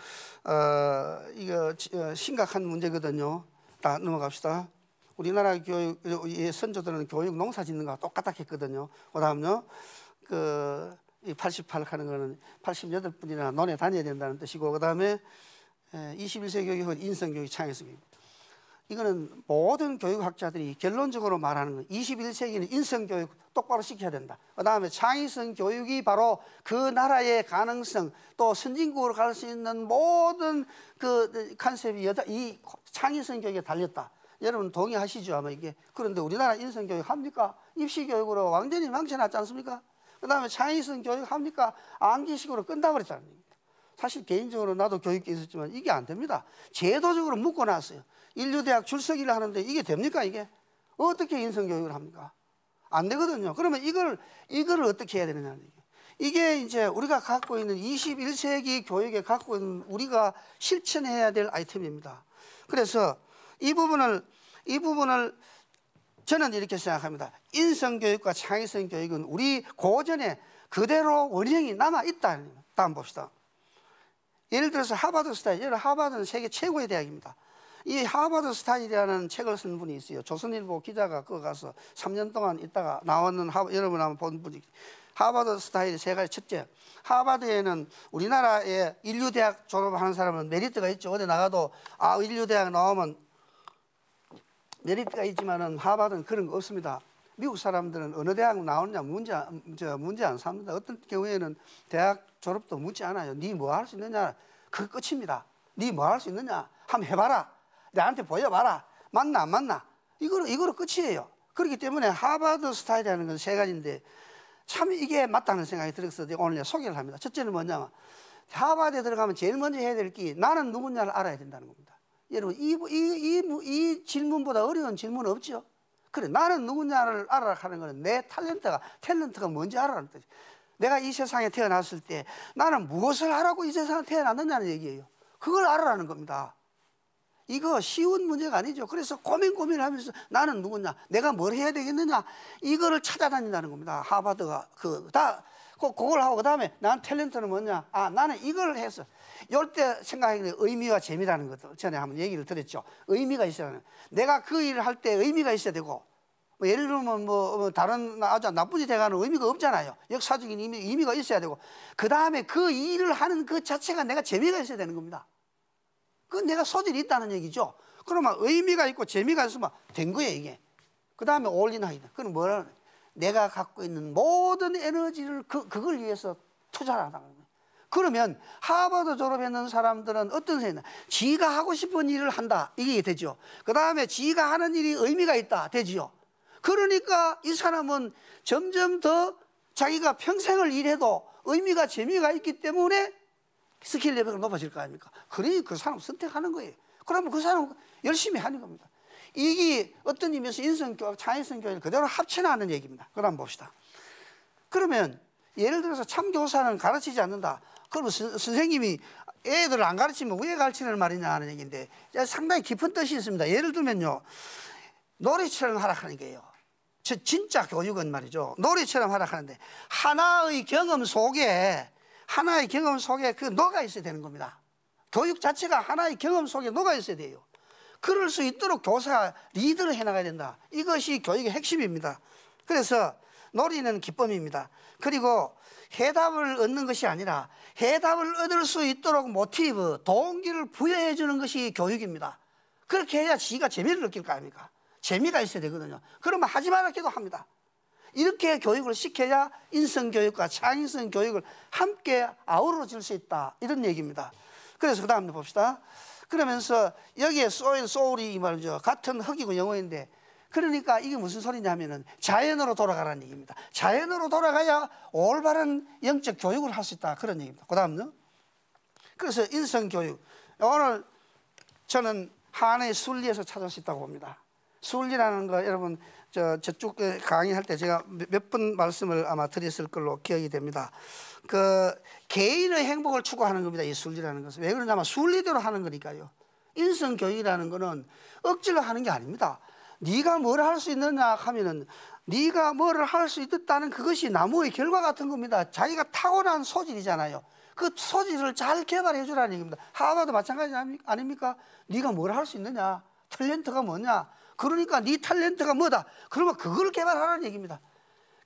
이거 심각한 문제거든요. 다 넘어갑시다. 우리나라 교육의 선조들은 교육 농사 짓는 거와 똑같다 했거든요. 그다음요, 88 하는 거는 88분이나 논에 다녀야 된다는 뜻이고, 그다음에 21세기 교육은 인성교육, 창의성교육. 이거는 모든 교육학자들이 결론적으로 말하는 거예요. 21세기는 인성교육 똑바로 시켜야 된다. 그 다음에 창의성 교육이 바로 그 나라의 가능성 또 선진국으로 갈 수 있는 모든 그 컨셉이 이 창의성 교육에 달렸다. 여러분 동의하시죠? 아마 이게. 그런데 우리나라 인성교육 합니까? 입시교육으로 완전히 망쳐놨지 않습니까? 그 다음에 창의성 교육 합니까? 암기식으로 끝나버렸다는 겁니다. 사실 개인적으로 나도 교육계 있었지만 이게 안 됩니다. 제도적으로 묶어놨어요. 인류대학 출석일을 하는데 이게 됩니까? 이게 어떻게 인성교육을 합니까? 안 되거든요. 그러면 이걸 어떻게 해야 되느냐는 얘기예요. 이게 이제 우리가 갖고 있는 21세기 교육에 갖고 있는 우리가 실천해야 될 아이템입니다. 그래서 이 부분을 저는 이렇게 생각합니다. 인성교육과 창의성 교육은 우리 고전에 그대로 원형이 남아있다. 다음 봅시다. 예를 들어서 하버드 스타일, 하버드는 세계 최고의 대학입니다. 이 하버드 스타일이라는 책을 쓴 분이 있어요. 조선일보 기자가 그거 가서 3년 동안 있다가 나왔는 여러분 한번 본 분이 하버드 스타일 세 가지. 첫째, 하버드에는 우리나라에 인류대학 졸업하는 사람은 메리트가 있죠. 어디 나가도 인류대학 나오면 메리트가 있지만은 하버드는 그런 거 없습니다. 미국 사람들은 어느 대학 나오느냐 문제 안 삼는다. 어떤 경우에는 대학 졸업도 묻지 않아요. 네 뭐 할 수 있느냐, 그 끝입니다. 네 뭐 할 수 있느냐 한번 해봐라. 나한테 보여봐라. 맞나 안 맞나? 이거로 끝이에요. 그렇기 때문에 하버드 스타일이라는 건 세 가지인데 참 이게 맞다는 생각이 들어서 오늘 소개를 합니다. 첫째는 뭐냐면 하버드에 들어가면 제일 먼저 해야 될 게 나는 누구냐를 알아야 된다는 겁니다. 여러분 이 질문보다 어려운 질문은 없죠. 그래, 나는 누구냐를 알아라 하는 것은 내 탤런트가 뭔지 알아라는 뜻이에요. 내가 이 세상에 태어났을 때 나는 무엇을 하라고 이 세상에 태어났느냐는 얘기예요. 그걸 알아라는 겁니다. 이거 쉬운 문제가 아니죠. 그래서 고민을 하면서 나는 누구냐, 내가 뭘 해야 되겠느냐, 이거를 찾아다닌다는 겁니다. 하버드가 다 그걸 하고 그다음에 난 탤런트는 뭐냐? 아, 나는 이걸 해서 이럴 때 생각하기에 의미와 재미라는 것도 전에 한번 얘기를 드렸죠. 의미가 있어야 하는. 내가 그 일을 할 때 의미가 있어야 되고 뭐 예를 들면 뭐 다른 아주 나쁜 짓 해가는 의미가 없잖아요. 역사적인 의미가 있어야 되고 그다음에 그 일을 하는 그 자체가 내가 재미가 있어야 되는 겁니다. 그건 내가 소질이 있다는 얘기죠. 그러면 의미가 있고 재미가 있으면 된 거예요, 이게. 그다음에 올인하기다. 그건 뭐라 내가 갖고 있는 모든 에너지를 그걸 위해서 투자를 하는 거예요. 그러면 하버드 졸업했는 사람들은 어떤 생각이냐? 지가 하고 싶은 일을 한다. 이게 되죠. 그다음에 지가 하는 일이 의미가 있다. 되지요. 그러니까 이 사람은 점점 더 자기가 평생을 일해도 의미가 재미가 있기 때문에 스킬 레벨이 높아질 거 아닙니까? 그러니 그 사람 선택하는 거예요. 그러면 그 사람은 열심히 하는 겁니다. 이게 어떤 의미에서 인성교육, 창의성 교육을 그대로 합쳐나가는 얘기입니다. 그럼 봅시다. 그러면 예를 들어서 참교사는 가르치지 않는다. 그러면 선생님이 애들을 안 가르치면 왜 가르치는 말이냐 하는 얘기인데 상당히 깊은 뜻이 있습니다. 예를 들면요. 놀이처럼 하라 하는 거예요. 진짜 교육은 말이죠. 놀이처럼 하라 하는데 하나의 경험 속에 그 녹아 있어야 되는 겁니다. 교육 자체가 하나의 경험 속에 녹아 있어야 돼요. 그럴 수 있도록 교사가 리드를 해나가야 된다. 이것이 교육의 핵심입니다. 그래서 놀이는 기쁨입니다. 그리고 해답을 얻는 것이 아니라 해답을 얻을 수 있도록 모티브, 동기를 부여해 주는 것이 교육입니다. 그렇게 해야 지가 재미를 느낄 거 아닙니까? 재미가 있어야 되거든요. 그러면 하지 말라 기도 합니다. 이렇게 교육을 시켜야 인성교육과 창의성 교육을 함께 아우러질 수 있다. 이런 얘기입니다. 그래서 그 다음 봅시다. 그러면서 여기에 소울이 말이죠. 같은 흙이고 영어인데 그러니까 이게 무슨 소리냐면은 자연으로 돌아가라는 얘기입니다. 자연으로 돌아가야 올바른 영적 교육을 할 수 있다. 그런 얘기입니다. 그 다음요. 그래서 인성교육. 오늘 저는 하나의 순리에서 찾을 수 있다고 봅니다. 순리라는 거 여러분 저쪽 강의할 때 제가 몇 번 말씀을 아마 드렸을 걸로 기억이 됩니다. 그 개인의 행복을 추구하는 겁니다. 이 순리라는 것은. 왜 그러냐면 순리대로 하는 거니까요. 인성교육이라는 거는 억지로 하는 게 아닙니다. 네가 뭘 할 수 있느냐 하면은 네가 뭐를 할 수 있다는 그것이 나무의 결과 같은 겁니다. 자기가 타고난 소질이잖아요. 그 소질을 잘 개발해 주라는 얘기입니다. 하버도 마찬가지 아닙니까? 네가 뭘 할 수 있느냐? 탤런트가 뭐냐? 그러니까 네 탤런트가 뭐다? 그러면 그걸 개발하라는 얘기입니다.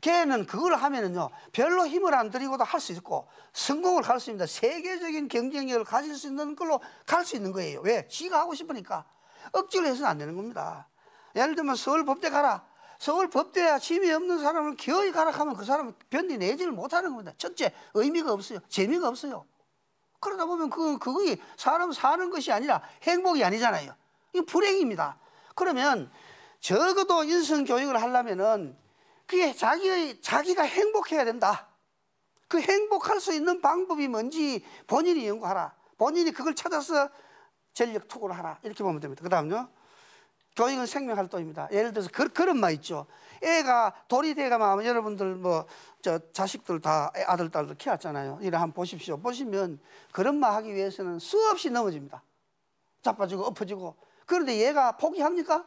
걔는 그걸 하면은요 별로 힘을 안 들이고도 할 수 있고 성공을 할 수 있습니다. 세계적인 경쟁력을 가질 수 있는 걸로 갈 수 있는 거예요. 왜? 지가 하고 싶으니까. 억지로 해서는 안 되는 겁니다. 예를 들면 서울법대 가라. 서울법대야 짐이 없는 사람을 기어이 가라 하면 그 사람은 견디내지를 못하는 겁니다. 첫째, 의미가 없어요. 재미가 없어요. 그러다 보면 그게 사람 사는 것이 아니라 행복이 아니잖아요. 이거 불행입니다. 그러면 적어도 인성교육을 하려면은 그게 자기가 행복해야 된다. 그 행복할 수 있는 방법이 뭔지 본인이 연구하라. 본인이 그걸 찾아서 전력 투구를 하라. 이렇게 보면 됩니다. 그 다음요. 교육은 생명활동입니다. 예를 들어서 그런 말 있죠. 애가 돌이 돼가면 여러분들 자식들 다 아들, 딸들 키웠잖아요. 이래 한번 보십시오. 보시면 그런 말 하기 위해서는 수없이 넘어집니다. 자빠지고 엎어지고. 그런데 얘가 포기합니까?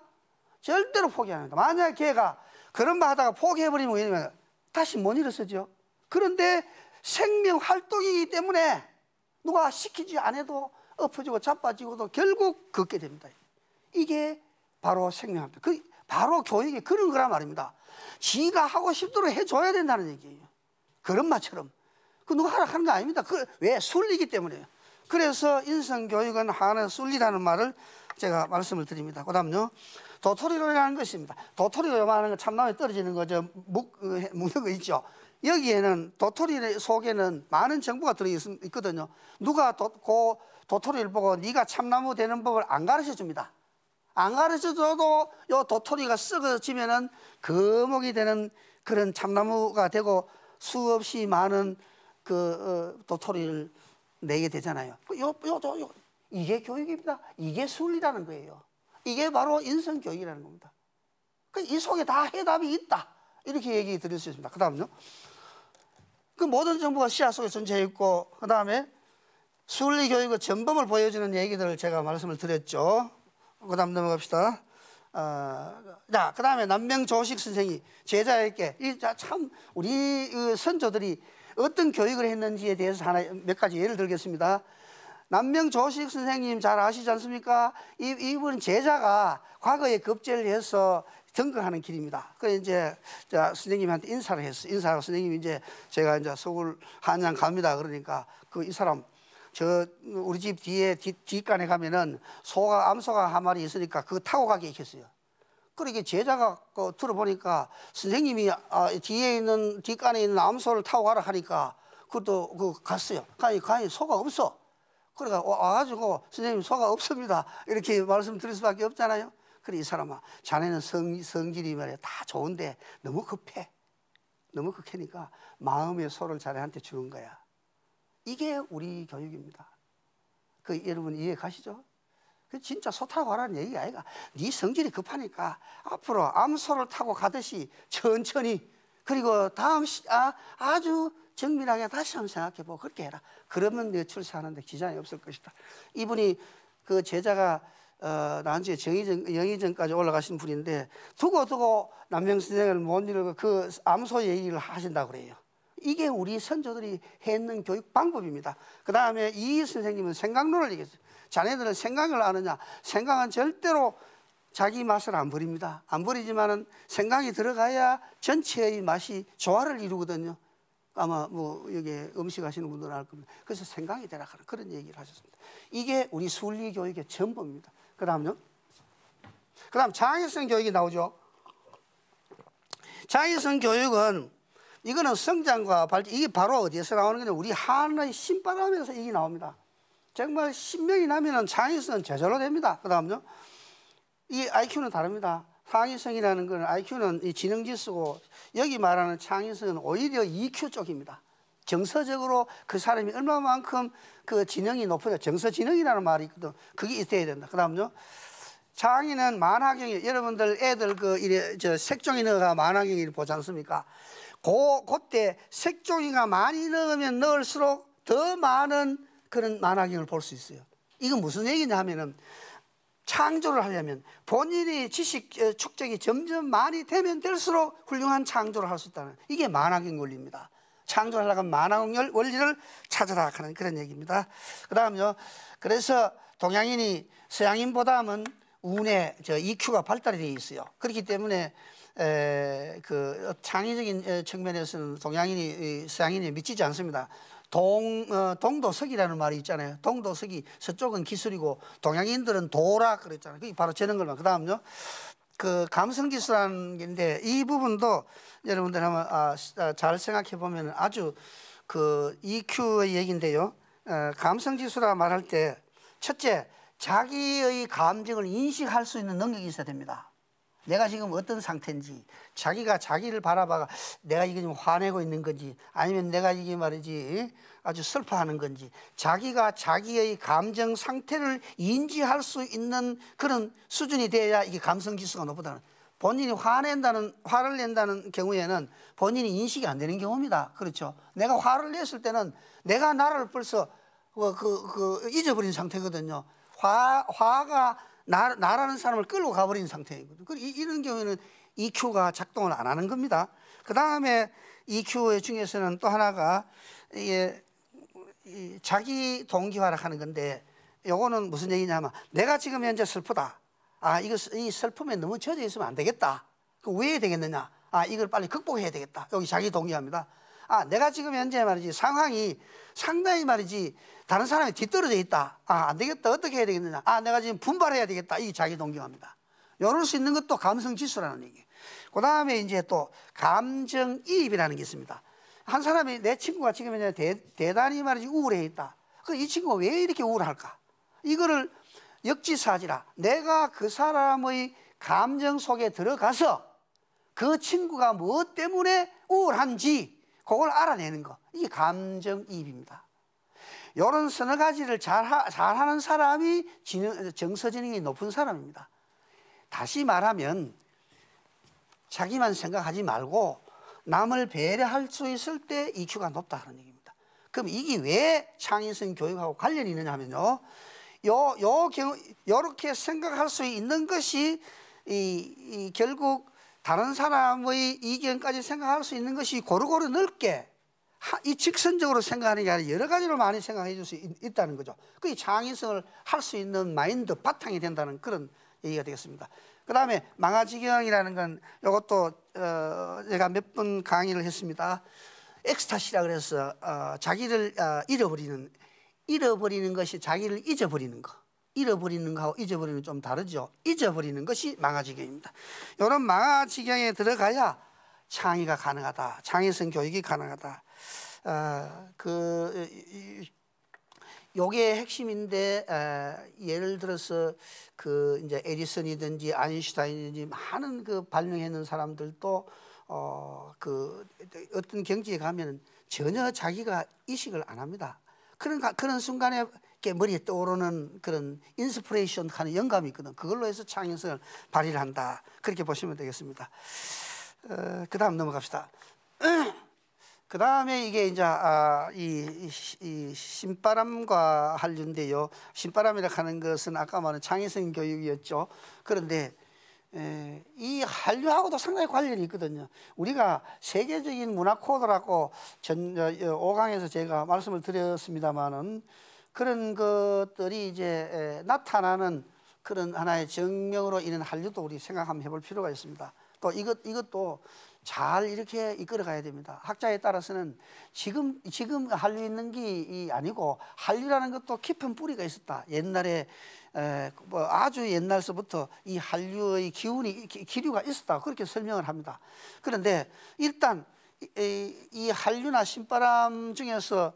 절대로 포기 안 합니다. 만약 걔가 그런 말 하다가 포기해버리면 다시 못 일어서죠. 그런데 생명 활동이기 때문에 누가 시키지 않아도 엎어지고 자빠지고도 결국 걷게 됩니다. 이게 바로 생명 활동. 바로 교육이 그런 거란 말입니다. 지가 하고 싶도록 해줘야 된다는 얘기예요. 그런 말처럼. 누가 하라 하는 거 아닙니다. 왜? 순리이기 때문에요. 그래서 인성교육은 하나의 순리라는 말을 제가 말씀을 드립니다. 그 다음요. 도토리로라는 것입니다. 도토리로 요만한 거 참나무에 떨어지는 거죠. 묶는 거 있죠. 여기에는 도토리 속에는 많은 정보가 들어있거든요. 누가 도토리를 보고 네가 참나무 되는 법을 안 가르쳐 줍니다. 안 가르쳐줘도 요 도토리가 썩어지면은 거목이 되는 그런 참나무가 되고 수없이 많은 도토리를 내게 되잖아요. 이게 교육입니다. 이게 순리라는 거예요. 이게 바로 인성교육이라는 겁니다. 이 속에 다 해답이 있다. 이렇게 얘기 드릴 수 있습니다. 그 다음요. 그 모든 정보가 씨앗 속에 존재해 있고, 그 다음에 순리교육의 전범을 보여주는 얘기들을 제가 말씀을 드렸죠. 그 다음 넘어갑시다. 자, 그 다음에 남명조식 선생이 제자에게, 참, 우리 선조들이 어떤 교육을 했는지에 대해서 하나 몇 가지 예를 들겠습니다. 남명조식 선생님 잘 아시지 않습니까? 이분 제자가 과거에 급제를 해서 등극하는 길입니다. 그래서 이제 선생님한테 인사를 했어요. 인사하고 선생님이 이제 제가 이제 서울 한양 갑니다. 그러니까 그 이 사람 우리 집 뒤에 뒷간에 가면은 암소가 한 마리 있으니까 그거 타고 가게 했어요. 그러게 제자가 들어보니까 선생님이 뒤에 있는 뒷간에 있는 암소를 타고 가라 하니까 그것도 갔어요. 가니 소가 없어. 그러니까 와가지고 선생님 소가 없습니다 이렇게 말씀드릴 수밖에 없잖아요. 그래 이 사람아, 자네는 성질이 말이야 다 좋은데 너무 급해. 너무 급하니까 마음의 소를 자네한테 주는 거야. 이게 우리 교육입니다. 여러분 이해 가시죠? 진짜 소 타고 가라는 얘기가 아니라 네 성질이 급하니까 앞으로 암소를 타고 가듯이 천천히, 그리고 아주 정밀하게 다시 한번 생각해보고 그렇게 해라. 그러면 내 출세하는데 지장이 없을 것이다. 이분이 그 제자가 나중에 영의정까지 올라가신 분인데 두고 남명선생을 못 이루고 그 암소 얘기를 하신다고 그래요. 이게 우리 선조들이 했는 교육 방법입니다. 그 다음에 이 선생님은 생각론을 얘기했어요. 자네들은 생각을 아느냐? 생각은 절대로 자기 맛을 안 버립니다. 안 버리지만은 생각이 들어가야 전체의 맛이 조화를 이루거든요. 아마 여기 음식 하시는 분들은 알 겁니다. 그래서 생각이 되라 하는 그런 얘기를 하셨습니다. 이게 우리 순리 교육의 전부입니다. 그 다음 장애성 교육이 나오죠. 장애성 교육은 이거는 성장과 발전, 이게 바로 어디에서 나오는 거냐? 우리 하나의 신바람에서 이게 나옵니다. 정말 신명이 나면은 창의성은 저절로 됩니다. 그 다음요, 이 IQ는 다릅니다. 창의성이라는 건 IQ는 이 지능지수고, 여기 말하는 창의성은 오히려 EQ 쪽입니다. 정서적으로 그 사람이 얼마만큼 그 지능이 높으냐, 정서지능이라는 말이 있거든. 그게 있어야 된다. 그 다음요, 창의는 만화경이, 여러분들 애들 색종이 넣어가 만화경을 보지 않습니까? 그때 색종이가 많이 넣으면 넣을수록 더 많은 그런 만화경을 볼 수 있어요. 이건 무슨 얘기냐 하면은, 창조를 하려면 본인의 지식 축적이 점점 많이 되면 될수록 훌륭한 창조를 할 수 있다는, 이게 만화경 원리입니다. 창조를 하려면 만화경 원리를 찾아라 하는 그런 얘기입니다. 그 다음요, 그래서 동양인이 서양인보다는 운의 EQ가 발달이 되어 있어요. 그렇기 때문에 그 창의적인 측면에서는 동양인이 서양인이 미치지 않습니다. 동도석이라는 말이 있잖아요. 동도석이, 서쪽은 기술이고 동양인들은 도라 그랬잖아요. 그게 바로 저런 걸만. 그 다음요, 그 감성지수라는 게인데, 이 부분도 여러분들 한번 잘 생각해 보면 아주 그 EQ의 얘기인데요. 감성지수라 말할 때 첫째, 자기의 감정을 인식할 수 있는 능력이 있어야 됩니다. 내가 지금 어떤 상태인지, 자기가 자기를 바라봐가 내가 이게 좀 화내고 있는 건지, 아니면 내가 이게 말이지 아주 슬퍼하는 건지, 자기가 자기의 감정 상태를 인지할 수 있는 그런 수준이 돼야 이게 감성지수가 높다는. 본인이 화를 낸다는 경우에는 본인이 인식이 안 되는 경우입니다. 그렇죠? 내가 화를 냈을 때는 내가 나를 벌써 잊어버린 상태거든요. 화가 나라는 사람을 끌고 가버린 상태이거든요. 이런 경우에는 EQ가 작동을 안 하는 겁니다. 그 다음에 EQ 중에서는 또 하나가 자기 동기화를 하는 건데, 요거는 무슨 얘기냐면, 내가 지금 현재 슬프다. 이 슬픔에 너무 젖어 있으면 안 되겠다. 왜 되겠느냐? 이걸 빨리 극복해야 되겠다. 여기 자기 동기화입니다. 내가 지금 현재 말이지 상황이 상당히 말이지 다른 사람이 뒤떨어져 있다. 안 되겠다. 어떻게 해야 되겠느냐? 내가 지금 분발해야 되겠다. 이게 자기 동기화입니다. 이럴 수 있는 것도 감성지수라는 얘기예요. 그 다음에 이제 또 감정이입이라는 게 있습니다. 한 사람이, 내 친구가 지금 현재 대단히 말이지 우울해 있다. 이 친구가 왜 이렇게 우울할까? 이거를 역지사지라, 내가 그 사람의 감정 속에 들어가서 그 친구가 무엇 때문에 우울한지 그걸 알아내는 거, 이게 감정이입입니다. 이런 서너 가지를 잘하는 사람이 정서지능이 높은 사람입니다. 다시 말하면 자기만 생각하지 말고 남을 배려할 수 있을 때 EQ가 높다는 얘기입니다. 그럼 이게 왜 창의성 교육하고 관련이 있느냐 하면요, 요렇게 생각할 수 있는 것이 결국 다른 사람의 이견까지 생각할 수 있는 것이 고루고루 넓게, 이 직선적으로 생각하는 게 아니라 여러 가지로 많이 생각해 줄 수 있다는 거죠. 그게 창의성을 할 수 있는 마인드 바탕이 된다는 그런 얘기가 되겠습니다. 그 다음에 망아지경이라는 건 이것도 제가 몇 번 강의를 했습니다. 엑스타시라 그래서 자기를 잃어버리는 것이 자기를 잊어버리는 거. 잃어버리는 거하고 잊어버리는 건 좀 다르죠. 잊어버리는 것이 망아지경입니다. 이런 망아지경에 들어가야 창의가 가능하다. 창의성 교육이 가능하다. 요게 핵심인데 예를 들어서 그 이제 에디슨이든지 아인슈타인이든지 많은 그 발명했는 사람들도 그 어떤 경지에 가면은 전혀 자기가 의식을 안 합니다. 그런 순간에 이렇게 머리에 떠오르는 그런 인스피레이션 하는 영감이 있거든. 그걸로 해서 창의성을 발휘를 한다. 그렇게 보시면 되겠습니다. 그 다음 넘어갑시다. 그 다음에 이게 이제 이 신바람과 한류인데요. 신바람이라 하는 것은 아까 말한 창의성 교육이었죠. 그런데 이 한류하고도 상당히 관련이 있거든요. 우리가 세계적인 문화 코드라고 5강에서 제가 말씀을 드렸습니다마는 그런 것들이 이제 나타나는 그런 하나의 정명으로 있는 한류도 우리 생각 한번 해볼 필요가 있습니다. 또 이것도 잘 이렇게 이끌어 가야 됩니다. 학자에 따라서는 지금 한류 있는 게 아니고 한류라는 것도 깊은 뿌리가 있었다. 옛날에 뭐 아주 옛날서부터 이 한류의 기류가 있었다. 그렇게 설명을 합니다. 그런데 일단 이 한류나 신바람 중에서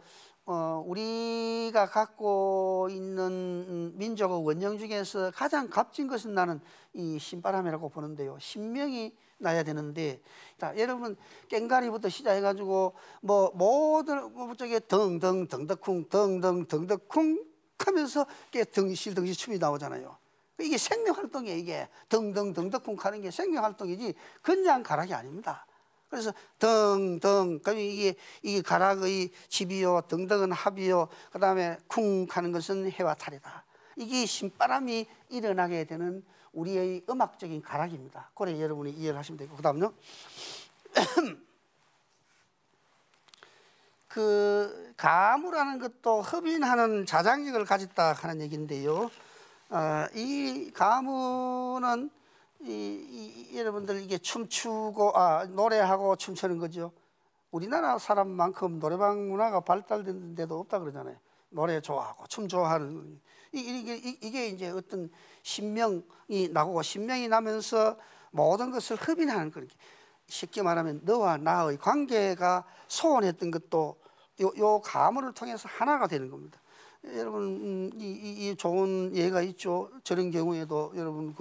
우리가 갖고 있는 민족의 원형 중에서 가장 값진 것은 나는 이 신바람이라고 보는데요. 신명이 나야 되는데, 자, 여러분 깽가리부터 시작해가지고 뭐 모든 저게 덩덩 덩덕쿵 덩덩 덩덕쿵 하면서 덩실 춤이 나오잖아요. 이게 생명 활동이에요. 이게 덩덩 덩덕쿵 하는 게 생명 활동이지 그냥 가락이 아닙니다. 그래서 덩덩 그럼 이게 가락의 집이요, 덩덩은 합이요, 그 다음에 쿵 하는 것은 해와 달이다. 이게 신바람이 일어나게 되는 우리의 음악적인 가락입니다. 그래 여러분이 이해를 하시면 되고, 그 다음요. 그 가무라는 것도 흡인하는 자장력을 가졌다 하는 얘기인데요. 이 가무는 여러분들 이게 춤추고 노래하고 춤추는 거죠. 우리나라 사람만큼 노래방 문화가 발달된 데도 없다 그러잖아요. 노래 좋아하고 춤 좋아하는 이게 이제 어떤 신명이 나고, 신명이 나면서 모든 것을 흡인하는 거예요. 쉽게 말하면 너와 나의 관계가 소원했던 것도 요 가문을 통해서 하나가 되는 겁니다. 여러분 이 좋은 예가 있죠. 저런 경우에도 여러분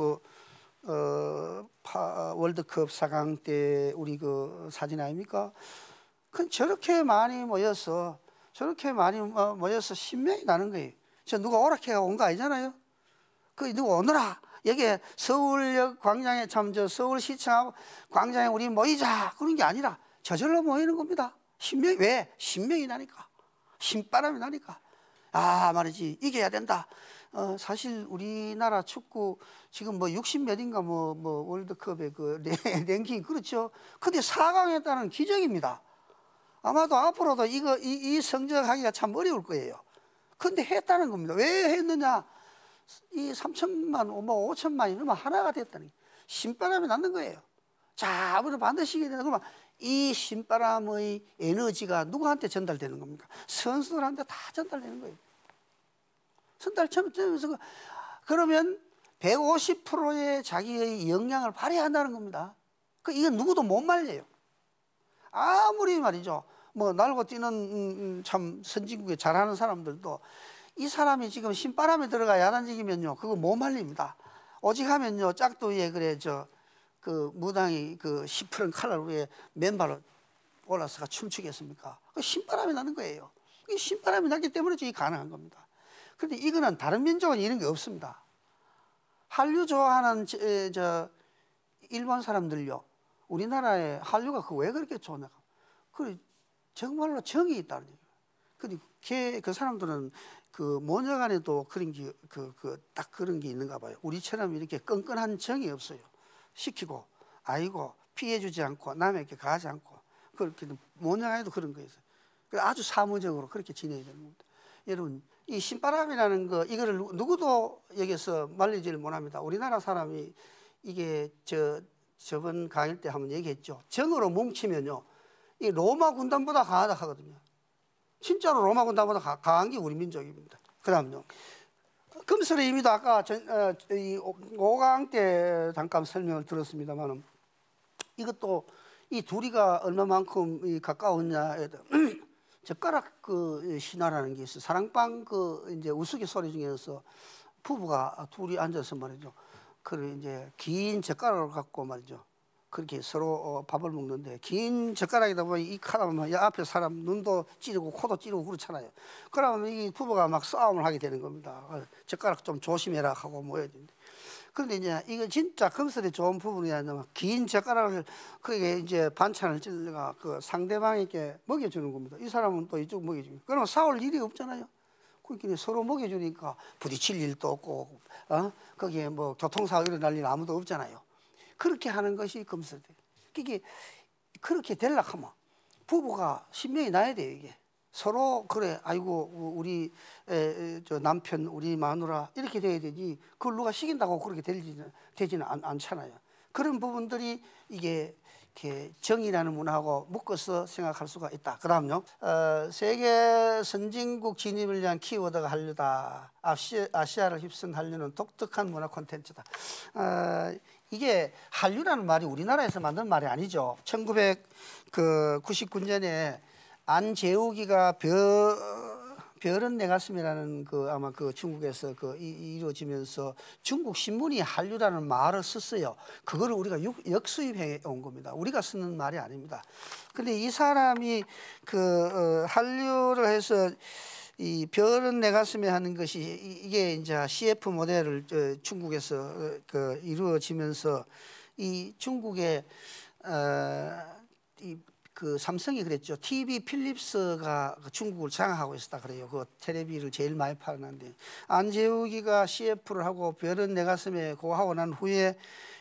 월드컵 4강 때 우리 그 사진 아닙니까? 저렇게 많이 모여서 신명이 나는 거예요. 저 누가 오락해가 온 거 아니잖아요. 그 누가 오너라. 여기에 서울역 광장에 서울시청 광장에 우리 모이자 그런 게 아니라 저절로 모이는 겁니다. 신명이 왜? 신명이 나니까, 신바람이 나니까. 말이지 이겨야 된다. 사실 우리나라 축구 지금 뭐 60몇인가 뭐 월드컵의 그 랭킹 그렇죠. 근데 4강에 따른 기적입니다. 아마도 앞으로도 이 성적하기가 참 어려울 거예요. 근데 했다는 겁니다. 왜 했느냐? 이 3천만, 5천만이 넘어 하나가 됐다니. 신바람이 나는 거예요. 자, 우리는 반드시 이겨야 된다. 그러면 이 신바람의 에너지가 누구한테 전달되는 겁니까? 선수들한테 다 전달되는 거예요. 전달되면서 그러면 150%의 자기의 역량을 발휘한다는 겁니다. 이건 누구도 못 말려요. 아무리 말이죠. 뭐 날고 뛰는 참 선진국에 잘하는 사람들도 이 사람이 지금 신바람에 들어가 야단지기면요 그거 못 말립니다. 오직 하면요 짝도위에 그 무당이 그 시퍼런 칼날 위에 맨발로 올라서가 춤추겠습니까? 신바람이 나는 거예요. 이 신바람이 나기 때문에 이게 가능한 겁니다. 그런데 이거는 다른 민족은 이런 게 없습니다. 한류 좋아하는 일본 사람들요, 우리나라에 한류가 왜 그렇게 좋나? 정말로 정이 있다는 얘기예요. 근데 그 사람들은 그 모녀간에도 그런 게 딱 그런 게 있는가 봐요. 우리처럼 이렇게 끈끈한 정이 없어요. 시키고 아이고 피해주지 않고 남에게 가하지 않고 그렇게 모녀간에도 그런 거 있어요. 아주 사무적으로 그렇게 지내야 되는 겁니다. 여러분, 이 신바람이라는 거 이거를 누구도 여기서 말리지를 못합니다. 우리나라 사람이 이게 저번 강의 때 한번 얘기했죠. 정으로 뭉치면요, 이 로마 군단보다 강하다 하거든요. 진짜로 로마 군단보다 강한 게 우리 민족입니다. 그다음요, 금설의 의미도 아까 이 5강 때 잠깐 설명을 들었습니다만은, 이것도 이 둘이가 얼마만큼 가까웠냐에 젓가락 그 신화라는 게 있어. 사랑방 그 이제 우스갯소리 중에서 부부가 둘이 앉아서 말이죠. 그 이제 긴 젓가락을 갖고 말이죠. 그렇게 서로 밥을 먹는데, 긴 젓가락이다 보니 이 칼하면 앞에 사람 눈도 찌르고 코도 찌르고 그렇잖아요. 그러면 이 부부가 막 싸움을 하게 되는 겁니다. 젓가락 좀 조심해라 하고 뭐 해야 되는데. 그런데 이제 이거 진짜 금슬이 좋은 부분이 아니라 긴 젓가락을 그게 이제 반찬을 찔러가 그 상대방에게 먹여주는 겁니다. 이 사람은 또 이쪽 먹여주고. 그러면 싸울 일이 없잖아요. 그러니까 서로 먹여주니까 부딪힐 일도 없고, 거기에 뭐 교통사고 일어날 일 아무도 없잖아요. 그렇게 하는 것이 금슬대. 이게 그렇게 되려고 하면 부부가 신명이 나야 돼요. 이게 서로 그래, 아이고 우리 저 남편, 우리 마누라 이렇게 돼야 되지, 그걸 누가 시킨다고 그렇게 되지는 않잖아요. 그런 부분들이 이게 이렇게 정의라는 문화하고 묶어서 생각할 수가 있다. 그다음요, 세계 선진국 진입을 위한 키워드가 한류다. 아시아를 휩쓴 한류는 독특한 문화 콘텐츠다. 이게 한류라는 말이 우리나라에서 만든 말이 아니죠. 1999년에 안재욱이가 별은 내 가슴이라는 그 아마 그 중국에서 그 이루어지면서 중국 신문이 한류라는 말을 썼어요. 그거를 우리가 역수입해 온 겁니다. 우리가 쓰는 말이 아닙니다. 근데 이 사람이 그 한류를 해서 이 별은 내 가슴에 하는 것이 이게 이제 CF 모델을 중국에서 그 이루어지면서 이 중국의 그 삼성이 그랬죠. TV 필립스가 중국을 장악하고 있었다 그래요. 그 텔레비를 제일 많이 파는데, 안재욱이가 CF를 하고 별은 내 가슴에 그거 하고 난 후에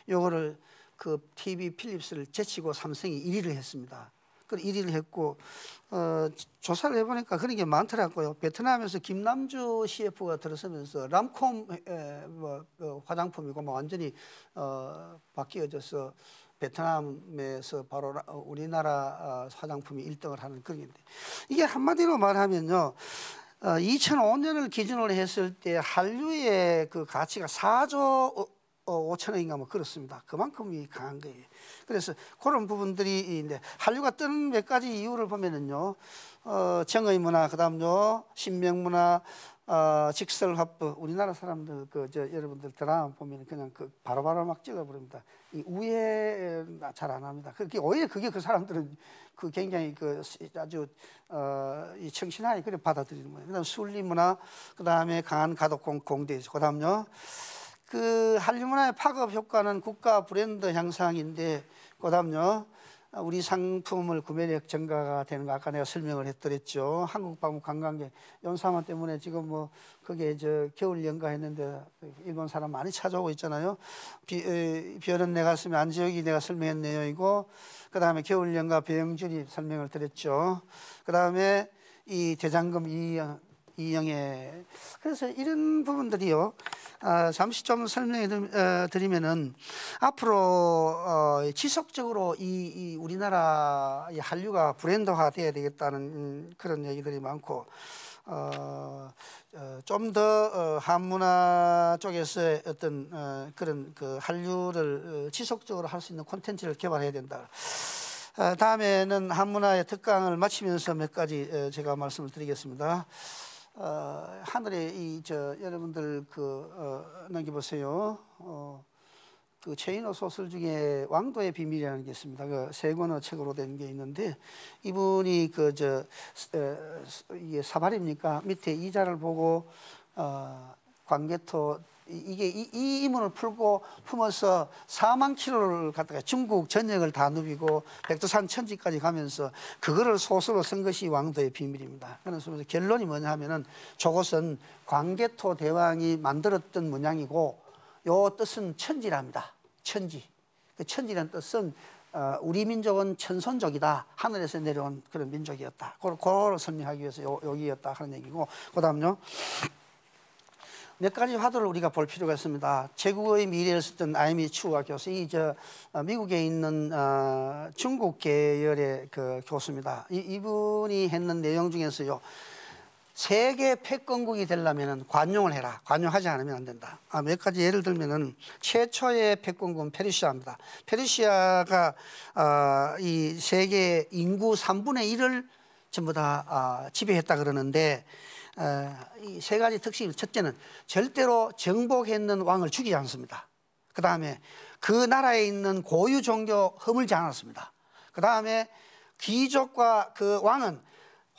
요거를 그 TV 필립스를 제치고 삼성이 1위를 했습니다. 그 1위를 했고, 조사를 해보니까 그런 게 많더라고요. 베트남에서 김남주 CF가 들어서면서 람콤 화장품이고 뭐 완전히 바뀌어져서 베트남에서 바로 우리나라 화장품이 1등을 하는 그런 건데, 이게 한마디로 말하면요, 2005년을 기준으로 했을 때 한류의 그 가치가 4조 5천억인가 뭐 그렇습니다. 그만큼이 강한 거예요. 그래서 그런 부분들이 이제 한류가 뜨는 몇 가지 이유를 보면은요, 정의 문화, 그다음요 신명문화, 직설화법. 우리나라 사람들 여러분들 드라마 보면 그냥 그 바로바로 막 찍어버립니다. 이 우애 잘 안 합니다. 그렇게 오히려 그게 그 사람들은 그 굉장히 그 아주 이 청신하게 그래 받아들이는 거예요. 그다음 순리 문화, 그다음에 강한 가독 공대, 그다음요 그 한류 문화의 파급 효과는 국가 브랜드 향상인데, 그다음요 우리 상품을 구매력 증가가 되는 거 아까 내가 설명을 해드렸죠. 한국 방문 관광객 연사만 때문에 지금 뭐 그게 겨울 연가 했는데 일본 사람 많이 찾아오고 있잖아요. 별은 내 가슴에 안지혁이 내가 설명했네요. 이거 그다음에 겨울 연가 배영준이 설명을 드렸죠. 그다음에 이 대장금 이영애. 그래서 이런 부분들이요, 잠시 좀 설명해 드리면은 앞으로 지속적으로 이 우리나라 한류가 브랜드화 돼야 되겠다는 그런 얘기들이 많고, 좀 더 한문화 쪽에서 어떤 그런 그 한류를 지속적으로 할 수 있는 콘텐츠를 개발해야 된다. 다음에는 한문화의 특강을 마치면서 몇 가지 제가 말씀을 드리겠습니다. 하늘에 여러분들 넘겨보세요. 그 최인호 소설 중에 왕도의 비밀이라는 게 있습니다. 그 세 권의 책으로 된 게 있는데, 이분이 이게 사발입니까? 밑에 이자를 보고 광개토 이게 이 이문을 풀고 품어서 4만 킬로를 갖다가 중국 전역을 다 누비고 백두산 천지까지 가면서 그거를 소설로 쓴 것이 왕도의 비밀입니다. 그래서 결론이 뭐냐 하면은 저것은 광개토 대왕이 만들었던 문양이고, 요 뜻은 천지랍니다. 천지. 그 천지라는 뜻은 우리 민족은 천선족이다. 하늘에서 내려온 그런 민족이었다. 그걸 설명하기 위해서 여기였다 하는 얘기고, 그다음요. 몇 가지 화두를 우리가 볼 필요가 있습니다. 제국의 미래를 썼던 아이미 추아 교수, 미국에 있는 중국 계열의 그 교수입니다. 이분이 했는 내용 중에서요, 세계 패권국이 되려면 관용을 해라. 관용하지 않으면 안 된다. 몇 가지 예를 들면은 최초의 패권국은 페르시아입니다. 페르시아가 이 세계 인구 3분의 1을 전부 다 지배했다 그러는데, 이 세 가지 특징이, 첫째는 절대로 정복했는 왕을 죽이지 않습니다. 그 다음에 그 나라에 있는 고유 종교 허물지 않았습니다. 그 다음에 귀족과 그 왕은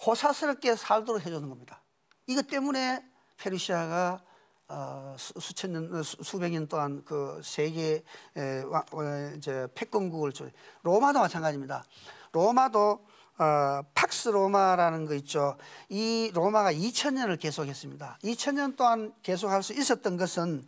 호사스럽게 살도록 해주는 겁니다. 이것 때문에 페르시아가 수천 년, 수백 년 동안 그 세계 패권국을, 로마도 마찬가지입니다. 로마도 팍스 로마라는 거 있죠. 이 로마가 2000년을 계속했습니다. 2000년 동안 계속할 수 있었던 것은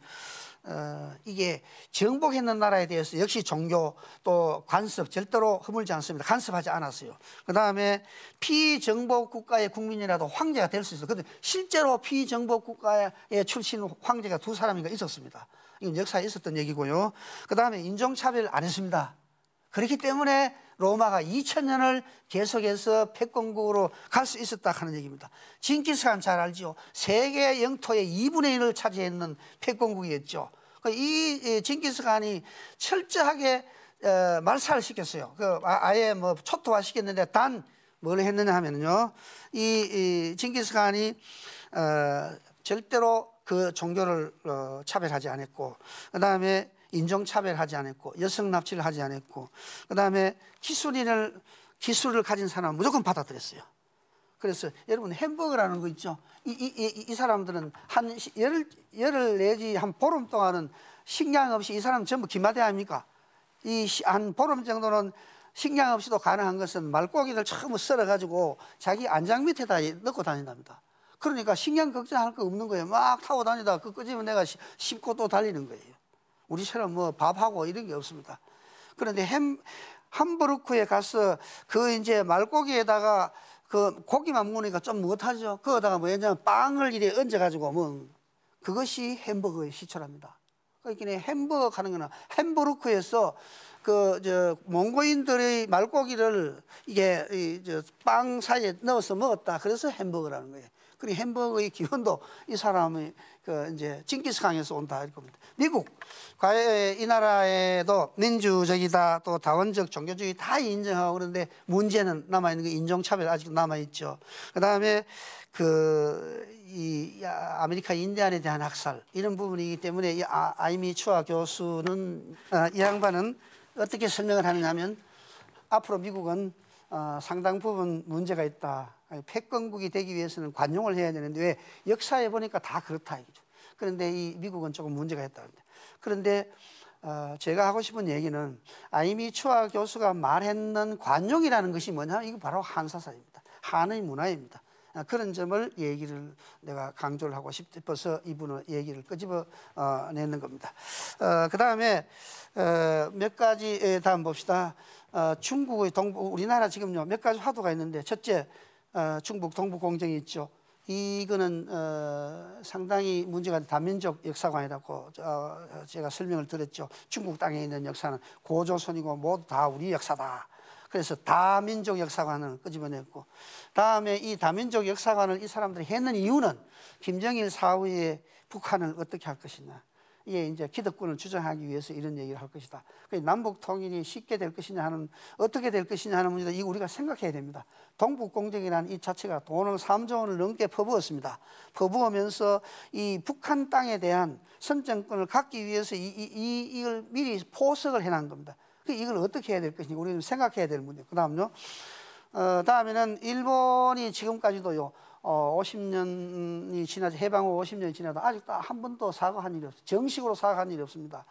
이게 정복했는 나라에 대해서 역시 종교 또 간섭 절대로 허물지 않습니다. 간섭하지 않았어요. 그 다음에 피정복 국가의 국민이라도 황제가 될 수 있어요. 그런데 실제로 피정복 국가의 출신 황제가 2사람인가 있었습니다. 이건 역사에 있었던 얘기고요. 그 다음에 인종차별 안 했습니다. 그렇기 때문에 로마가 2000년을 계속해서 패권국으로 갈 수 있었다 하는 얘기입니다. 징기스칸 잘 알죠. 세계 영토의 2분의 1을 차지했는 패권국이었죠. 이 징기스칸이 철저하게 말살을 시켰어요. 아예 뭐 초토화 시켰는데, 단 뭘 했느냐 하면요, 이 징기스칸이 절대로 그 종교를 차별하지 않았고, 그 다음에 인종차별하지 않았고, 여성 납치를 하지 않았고, 그 다음에 기술을 가진 사람은 무조건 받아들였어요. 그래서 여러분, 햄버거라는 거 있죠. 이 사람들은 한 열흘 내지 한 보름 동안은 식량 없이, 이 사람은 전부 기마대 아닙니까? 한 보름 정도는 식량 없이도 가능한 것은 말고기를 처음 썰어가지고 자기 안장 밑에다 넣고 다닌답니다. 그러니까 식량 걱정할 거 없는 거예요. 막 타고 다니다가 그 끄집어 내가 씹고 또 달리는 거예요. 우리처럼 뭐 밥하고 이런 게 없습니다. 그런데 함부르크에 가서 그 이제 말고기에다가 그 고기만 먹으니까 좀 못하죠. 그거다가 뭐냐면 빵을 이래 얹어가지고 뭐, 그것이 햄버거의 시초랍니다. 그러니까 햄버거 하는 거는 함부르크에서 몽고인들의 말고기를 이게 빵 사이에 넣어서 먹었다. 그래서 햄버거라는 거예요. 그리고 햄버거의 기원도 이 사람이 이제 징기스칸에서 온다 할 겁니다. 미국, 과거에 이 나라에도 민주적이다, 또 다원적, 종교주의 다 인정하고, 그런데 문제는 남아있는 게 인종차별 아직도 남아있죠. 그 다음에 이 아메리카 인디안에 대한 학살, 이런 부분이기 때문에 이 아이미 추아 교수는, 이 양반은 어떻게 설명을 하느냐 하면, 앞으로 미국은 상당 부분 문제가 있다. 패권국이 되기 위해서는 관용을 해야 되는데, 왜 역사에 보니까 다 그렇다 이거죠. 그런데 이 미국은 조금 문제가 있다는데, 그런데 제가 하고 싶은 얘기는, 아이미 추아 교수가 말했는 관용이라는 것이 뭐냐, 이거 바로 한사사입니다. 한의 문화입니다. 그런 점을 얘기를 내가 강조를 하고 싶어서 이분의 얘기를 끄집어 내는 겁니다. 그 다음에 몇 가지 다음 봅시다. 중국의 우리나라 지금요 몇 가지 화두가 있는데, 첫째, 중국 동북 공정이 있죠. 이거는 상당히 문제가 다민족 역사관이라고 제가 설명을 드렸죠. 중국 땅에 있는 역사는 고조선이고 모두 다 우리 역사다. 그래서 다민족 역사관을 끄집어냈고, 다음에 이 다민족 역사관을 이 사람들이 했는 이유는 김정일 사후에 북한을 어떻게 할 것이냐, 이게 이제 기득권을 주장하기 위해서 이런 얘기를 할 것이다. 남북 통일이 쉽게 될 것이냐 하는, 어떻게 될 것이냐 하는 문제도 이거 우리가 생각해야 됩니다. 동북 공정이라는 이 자체가 돈을 3조 원을 넘게 퍼부었습니다. 퍼부으면서 이 북한 땅에 대한 선정권을 갖기 위해서 이걸 미리 포석을 해놓은 겁니다. 이걸 어떻게 해야 될 것인지 우리는 생각해야 될 문제. 그 다음요. 다음에는 일본이 지금까지도요, 50년이 지나서, 해방 후 50년이 지나도 아직도 한 번도 사과한 일이 없어요. 정식으로 사과한 일이 없습니다.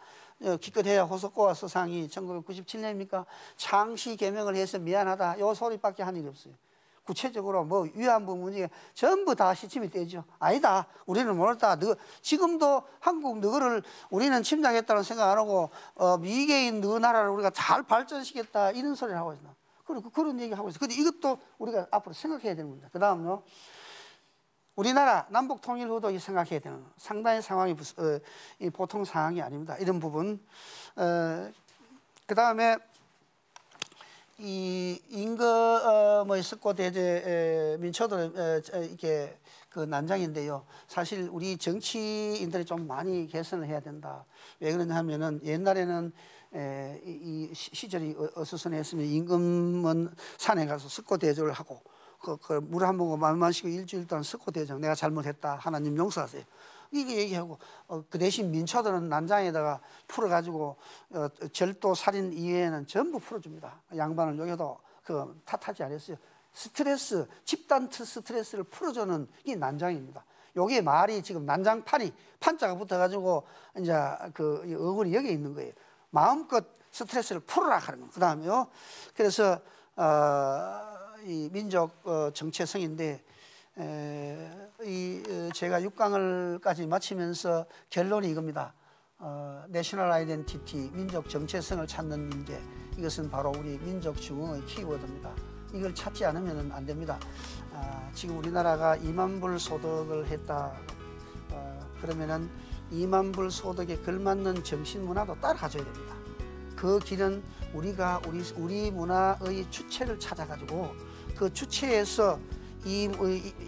기껏해야 호소코아 서상이 1997년입니까? 창시 개명을 해서 미안하다, 요 소리밖에 한 일이 없어요. 구체적으로 뭐 위안부 문제 전부 다 시침이 되죠. 아니다. 우리는 모르다. 지금도 한국 너를 우리는 침략했다는 생각 안 하고 미개인 너 나라를 우리가 잘 발전시켰다 이런 소리를 하고 있어. 그런 얘기 하고 있어. 근데 이것도 우리가 앞으로 생각해야 되는 겁니다. 그다음요. 우리나라 남북 통일 후도 생각해야 되는 상당히 상황이 보통 상황이 아닙니다. 이런 부분. 그다음에 이 인거 뭐 석고 대제 민초들 이게 그 난장인데요. 사실 우리 정치인들이 좀 많이 개선을 해야 된다. 왜 그러냐 하면은 옛날에는 이 시절이 어수선했으면 임금은 산에 가서 석고 대조를 하고 물 한 모금 만 마시고 일주일 동안 석고 대조 내가 잘못했다 하나님 용서하세요. 이게 얘기하고 그 대신 민초들은 난장에다가 풀어가지고 절도 살인 이외에는 전부 풀어줍니다. 양반을 여기도 그 탓하지 않았어요. 스트레스 집단 스트레스를 풀어주는 이 난장입니다. 요게 말이 지금 난장판이 판자가 붙어가지고 이제 그 어근이 여기 있는 거예요. 마음껏 스트레스를 풀어라 하는 거. 그다음에요. 그래서 이 민족 정체성인데. 제가 6강을까지 마치면서 결론이 이겁니다. 내셔널 아이덴티티, 민족 정체성을 찾는 문제, 이것은 바로 우리 민족 중흥의 키워드입니다. 이걸 찾지 않으면 안 됩니다. 지금 우리나라가 2만 불 소득을 했다. 그러면은 2만 불 소득에 걸맞는 정신 문화도 따라가줘야 됩니다. 그 길은 우리가 우리 문화의 주체를 찾아가지고 그 주체에서 이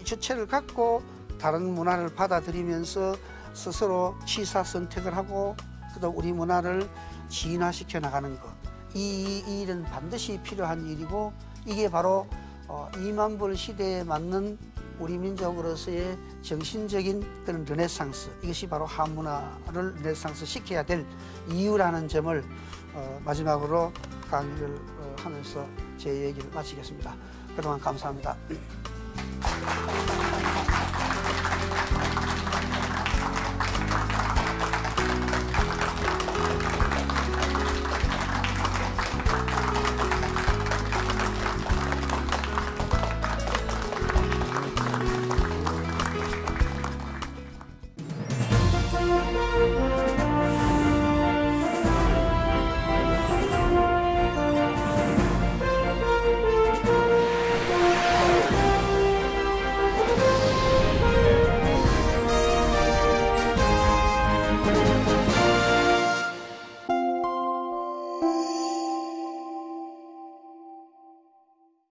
주체를 갖고 다른 문화를 받아들이면서 스스로 취사 선택을 하고 그다음 우리 문화를 진화시켜 나가는 것. 이 일은 반드시 필요한 일이고 이게 바로 2만 불 시대에 맞는 우리 민족으로서의 정신적인 그런 르네상스, 이것이 바로 한문화를 르네상스 시켜야 될 이유라는 점을 마지막으로 강의를 하면서 제 얘기를 마치겠습니다. 그동안 감사합니다.